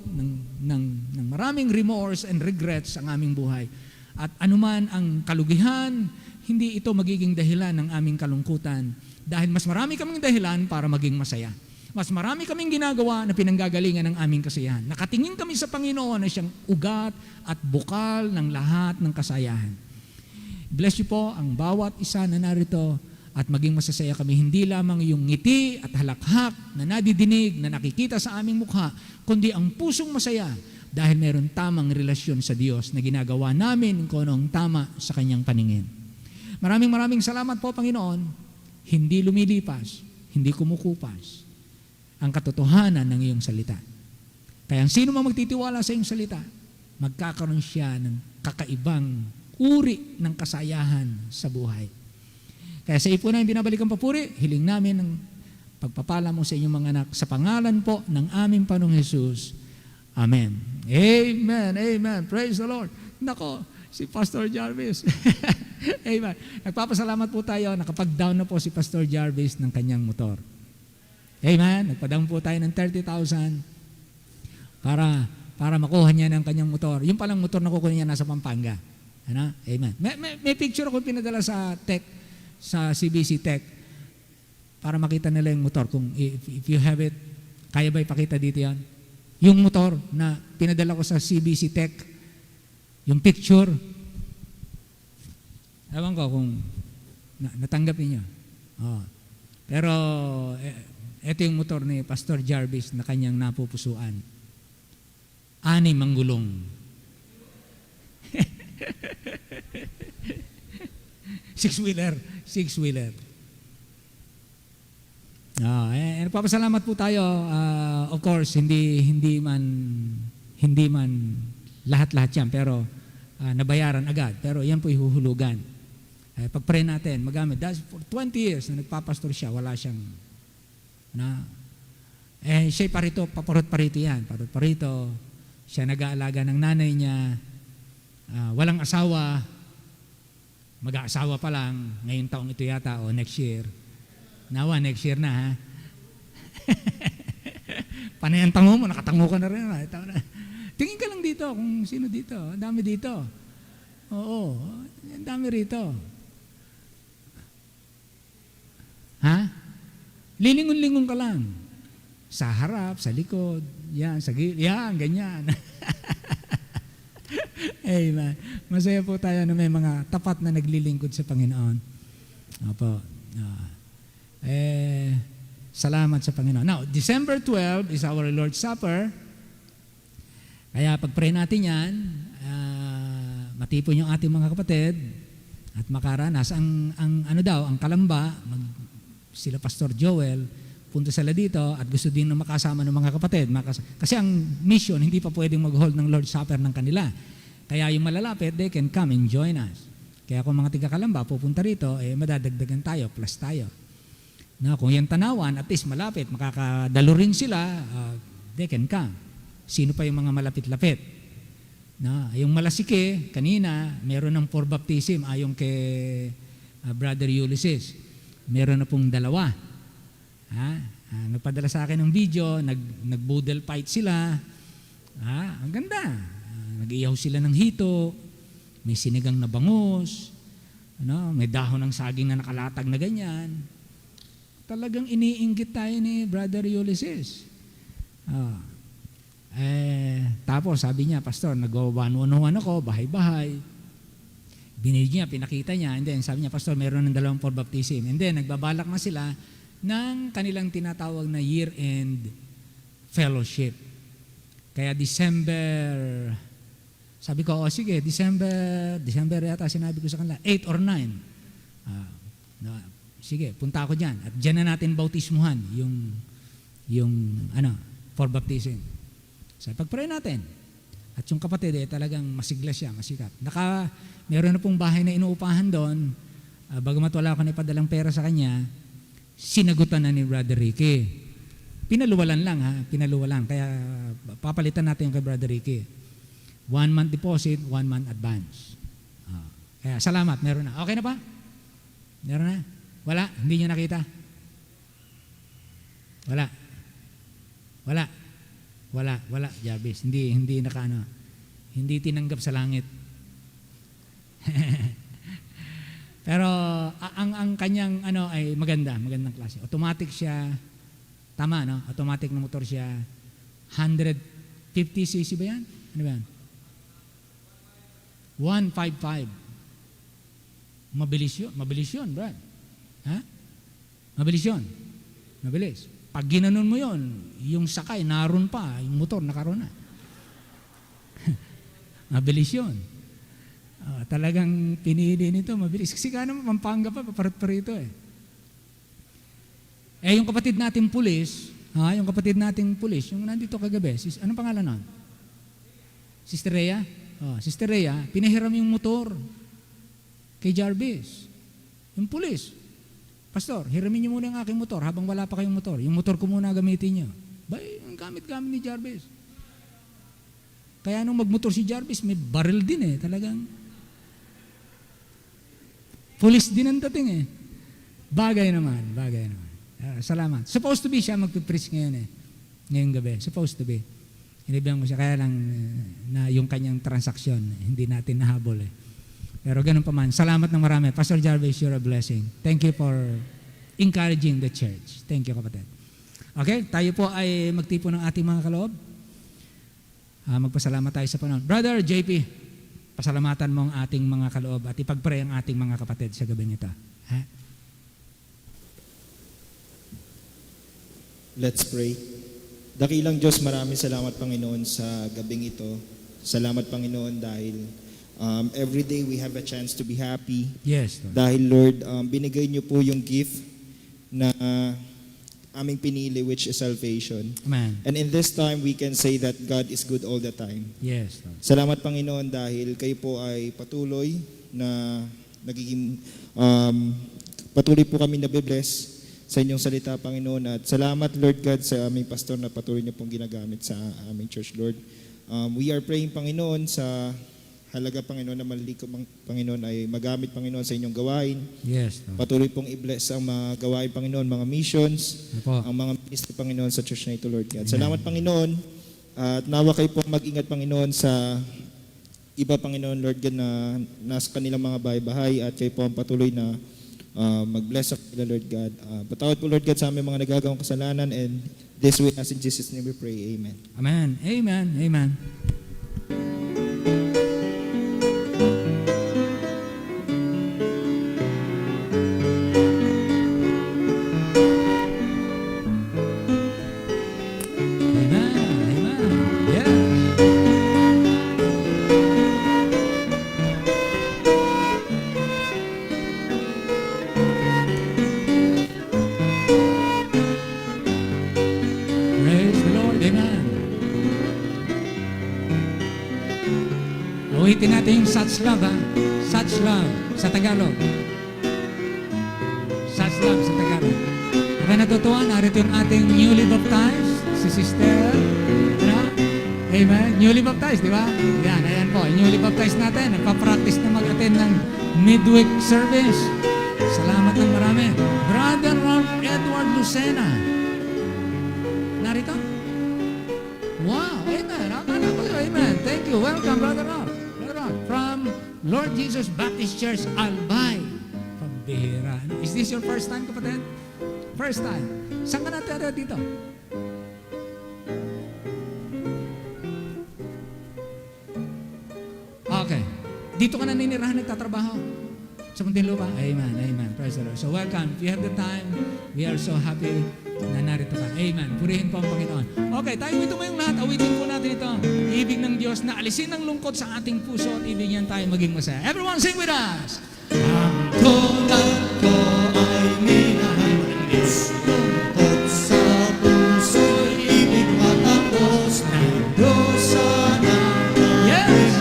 ng maraming remorse and regrets ang aming buhay. At anuman ang kalugihan, hindi ito magiging dahilan ng aming kalungkutan dahil mas marami kaming dahilan para maging masaya. Mas marami kaming ginagawa na pinanggagalingan ng aming kasiyahan. Nakatingin kami sa Panginoon na siyang ugat at bukal ng lahat ng kasayahan. Bless you po ang bawat isa na narito at maging masasaya kami hindi lamang yung ngiti at halakhak na nadidinig, na nakikita sa aming mukha, kundi ang pusong masaya dahil meron tamang relasyon sa Diyos na ginagawa namin kung ano ang tama sa Kanyang paningin. Maraming salamat po, Panginoon. Hindi lumilipas, hindi kumukupas ang katotohanan ng iyong salita. Kaya ang sino mang magtitiwala sa iyong salita, magkakaroon siya ng kakaibang uri ng kasayahan sa buhay. Kaya sa ipo na yung binabalikan papuri, hiling namin ng pagpapala mo sa inyong mga anak sa pangalan po ng aming Panginoong Hesus. Amen. Amen. Amen. Praise the Lord. Nako, si Pastor Jarvis. Amen. Nagpapasalamat po tayo, nakapag-down na po si Pastor Jarvis ng kanyang motor. Amen. Nagpa-down po tayo ng 30,000 para makuha niya ng kanyang motor. Yung palang motor na kukunin niya nasa Pampanga. Ano? Amen. May picture ako pinadala sa sa CBC Tech para makita nila yung motor. Kung if you have it, kaya ba ipakita dito yan? Yung motor na pinadala ko sa CBC Tech, yung picture, ewan ko kung natanggapin niyo. Oh. Pero ito yung motor ni Pastor Jarvis na kanyang napupusuan. 6 ang gulong. Six-wheeler. Nagpapasalamat po tayo. Of course, hindi man lahat-lahat yan, pero nabayaran agad. Pero yan po ihuhulugan. Pag-pray natin, magamit. That's for 20 years na nagpapastor siya, wala siyang siya paparito yan. Parito. Siya nag-aalaga ng nanay niya. Walang asawa. Mag-aasawa pa lang. Ngayong taong ito yata o next year. Nawa, next year na ha. Panay ang tango mo, nakatango ka na rin. Tingin ka lang dito kung sino dito. Ang dami dito. Oo, ang dami rito. Ha? Lilingon-lingon ka lang. Sa harap, sa likod, yan, sa gilid, yan, ganyan. Amen. Masaya po tayo na may mga tapat na naglilingkod sa Panginoon. Opo. Salamat sa Panginoon. Now, December 12 is our Lord's Supper. Kaya pag-pray natin yan, matipon yung ating mga kapatid at makaranas. Ang kalamba, sila Pastor Joel, punta sila dito at gusto din na makasama ng mga kapatid. Kasi ang mission, hindi pa pwedeng mag-hold ng Lord's Supper ng kanila. Kaya yung malalapit, they can come and join us. Kaya kung mga tiga-Kalamba pupunta rito, madadagdagan tayo, plus tayo. Kung yung Tanawan, at least malapit, makakadalo rin sila, they can come. Sino pa yung mga malapit-lapit? Yung Malasike, kanina, meron ng for baptism, ayon kay Brother Ulysses. Meron na pong 2. Nagpadala sa akin ng video, nag-boodle fight sila. Ang ganda. Nag-iyaw sila ng hito, may sinigang na bangus, may dahon ng saging na nakalatag na ganyan. Talagang iniinggit tayo ni Brother Ulysses. Tapos sabi niya, Pastor, nag-one-on-one ako, bahay-bahay. Binigyan niya, pinakita niya, and then sabi niya, Pastor, meron ng 2 for baptism. And then nagbabalak na sila ng kanilang tinatawag na year-end fellowship. Kaya December, sabi ko, sige, December yata sinabi ko sa kanila, 8 or 9. Sige, punta ako dyan. At dyan na natin bautismuhan yung for baptism. So, pag-pray natin. At yung kapatid, talagang masigla siya, masikap. Meron na pong bahay na inuupahan doon, bagamat wala ako na ipadalang pera sa kanya, sinagutan na ni Brother Ricky. Pinaluwalan lang ha, pinaluwalan. Kaya papalitan natin yung kay Brother Ricky. 1 month deposit, 1 month advance. Kaya salamat, meron na. Okay na ba? Meron na? Wala? Hindi nyo nakita? Wala, Jarvis. Hindi hindi tinanggap sa langit. Pero ang kanyang ay magandang klase. Automatic siya. Tama, no? Automatic na motor siya. 150cc ba yan? Ano ba yan? 155. Mabilis yun, Brad. Ha? Mabilis yun. Mabilis. Pag ginanon mo yun, yung sakay, naroon pa, yung motor, nakaroon na. Mabilis yun. Talagang pinili nito, mabilis. Kasi ka naman, Pampanga pa, paparat-parito eh. Yung kapatid nating pulis, yung kapatid nating pulis, yung nandito kagabi, anong pangalan nun? Sister Rhea? Sister Rhea, pinahiram yung motor kay Jarvis. Yung pulis. Pastor, hiramin niyo muna yung aking motor habang wala pa kayong motor. Yung motor ko muna gamitin niyo. Bay, ang gamit-gamit ni Jarvis. Kaya nung magmotor si Jarvis, may baril din eh. Talagang pulis din ang dating eh. Bagay naman. Salamat. Supposed to be siya magpipreach ngayon eh. Ngayong gabi. Supposed to be. Inibihan ko siya. Kaya lang na yung kanyang transaksyon, hindi natin nahabol eh. Pero ganun pa man. Salamat ng marami. Pastor Jarvis, you're a blessing. Thank you for encouraging the church. Thank you, kapatid. Okay, tayo po ay magtipo ng ating mga kaloob. Magpasalamat tayo sa Panginoon. Brother JP, pasalamatan mo ang ating mga kaloob at ipagpray ang ating mga kapatid sa gabi nito. Let's pray. Dakilang Diyos, maraming salamat Panginoon sa gabing ito. Salamat Panginoon dahil every day we have a chance to be happy. Yes, Lord. Dahil Lord, binigay niyo po yung gift na aming pinili, which is salvation. Amen. And in this time, we can say that God is good all the time. Yes, Lord. Salamat Panginoon dahil kayo po ay patuloy na nagiging, patuloy po kami nabibless sa inyong salita, Panginoon. At salamat, Lord God, sa aming pastor na patuloy niyo pong ginagamit sa aming church, Lord. We are praying, Panginoon, sa halaga, Panginoon, na maliliko, Panginoon, ay magamit, Panginoon, sa inyong gawain. Yes, Lord. Patuloy pong i-bless ang mga gawain, Panginoon, mga missions, Opo. ang mga ministry, Panginoon, sa church na ito, Lord God. Salamat, Panginoon, at nawa kayo pong mag-ingat, Panginoon, sa iba, Panginoon, Lord God, na nasa kanilang mga bahay-bahay, at kayo po ang patuloy na mag-bless sa kanila, Lord God. Patawad po, Lord God, sa aming mga nagagawang kasalanan, and this way, as in Jesus' name we pray. Amen. Amen. Amen. Amen. Ulitin natin yung such love, ha? Such love sa Tagalog. Such love sa Tagalog. Kaya natutuwa, narito yung ating newly baptized, si Sister, Amen? Newly baptized, di ba? Yan, ayan po. Newly baptized natin. Nagpa-practice na mag-attend ng midweek service. Salamat ng marami. Brother Ralph Edward Lucena. Narito? Wow, amen. Akala ko yun, amen. Thank you. Welcome, Brother Ralph. From Lord Jesus Baptist Church, Albay. Pambihira. Is this your first time, kapatid? First time. Saan ka natira dito? Okay. Dito ka naninirahan, nagtatrabaho? Sa Muntinlupa? Amen, amen. Praise the Lord. So welcome. If you have the time, we are so happy na narito ka. Amen. Purihin po ang Panginoon. Okay, tayo ito mo yung lahat. Awitin po natin ito. Ibig ng Diyos na alisin ang lungkot sa ating puso at ibig niyan tayo maging masaya. Everyone sing with us. Ang tulad ko ay minahal ng Diyos. Lungkot sa puso, ibig matapos ng dosa na. Yes!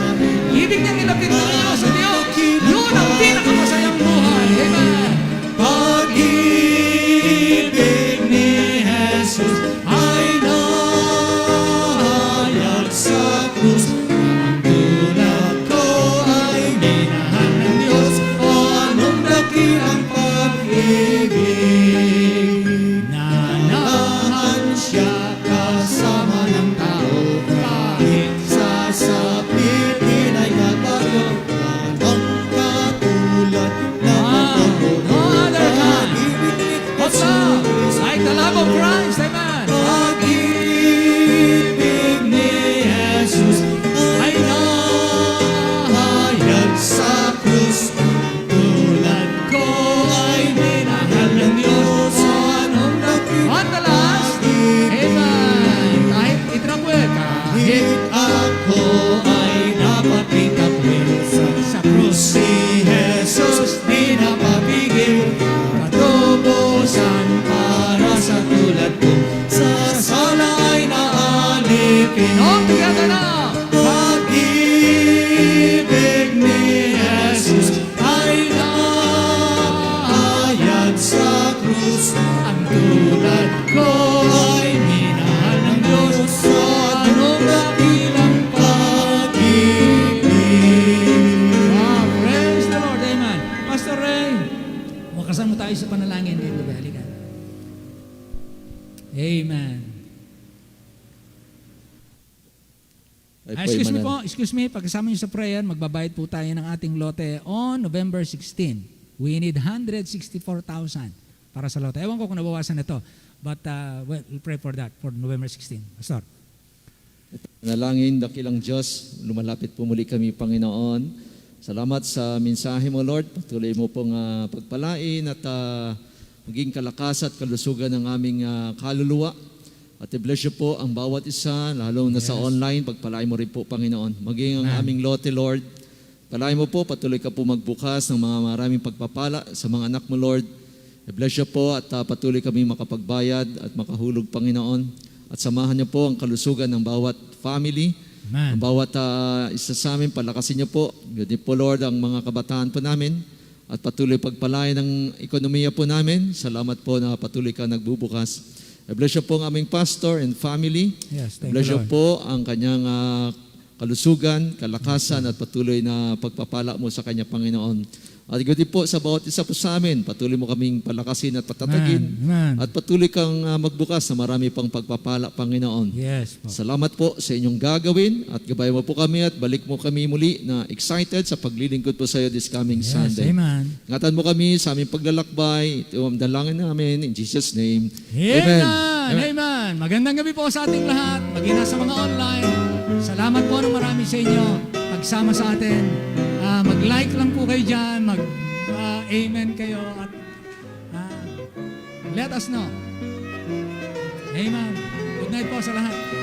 Ibig niyang ilapit ng Diyos sa Diyos. Yun ang pinakamasayang buhay. Amen. Pag-ibig ni Jesus ay nahayag sa krus. Ang tulad ko ay minahal ng Diyos. Anong dakilang pag-ibig? Nanahan siya kasama ng tao. Kahit sasapitin ay natayo. Walang katulad na pagkakulog. No other God. What's love? Like the love of Christ. Amen. Pag-ibig ni Jesus ay nahayag sa krus. Tulad ko ko ay minahal ng Diyos sa anong dakilang pag-ibig. Wow, praise the Lord. Amen. Pastor Ray, wakasan mo tayo sa panalangin dito. Halika. Amen. Excuse me, pagkasama niyo sa prayer, magbabayad po tayo ng ating lote on November 16. We need 164,000 para sa lote. Ewan ko kung nabawasan na ito, but we'll pray for that, for November 16. Pastor. Nalangin, dakilang Diyos, lumalapit po muli kami, Panginoon. Salamat sa mensahe mo, Lord. Patuloy mo pong pagpalain at maging kalakas at kalusugan ng aming kaluluwa. At i-bless you po ang bawat isa, lalo na sa online, pagpalain mo rin po, Panginoon. Maging ang aming lote, Lord. Palain mo po, patuloy ka po magbukas ng mga maraming pagpapala sa mga anak mo, Lord. I-bless you po at patuloy kami makapagbayad at makahulog, Panginoon. At samahan niyo po ang kalusugan ng bawat family, Amen. ang bawat isa sa amin, palakasin niyo po. Good po, Lord, ang mga kabataan po namin. At patuloy pagpalain ng ekonomiya po namin. Salamat po na patuloy ka nagbubukas. I-bless you po ang aming pastor and family. Yes, thank I-bless you, you Lord. po ang kanyang kalusugan, kalakasan at patuloy na pagpapala mo sa kanya, Panginoon. At gudi po sa bawat isa po sa amin, patuloy mo kaming palakasin at patatagin. Amen. At patuloy kang magbukas na marami pang pagpapala, Panginoon. Yes po. Salamat po sa inyong gagawin at gabay mo po kami at balik mo kami muli na excited sa paglilingkod po sa iyo this coming Yes, Sunday. amen. Ingatan mo kami sa aming paglalakbay. Ito ang dalangin namin in Jesus' name. Amen. Amen. Magandang gabi po sa ating lahat. Maging nasa mga online. Salamat po ng marami sa inyo. Pagsama sa atin. Mag-like lang po kayo dyan. Amen kayo. At let us know. Amen. Good night po sa lahat.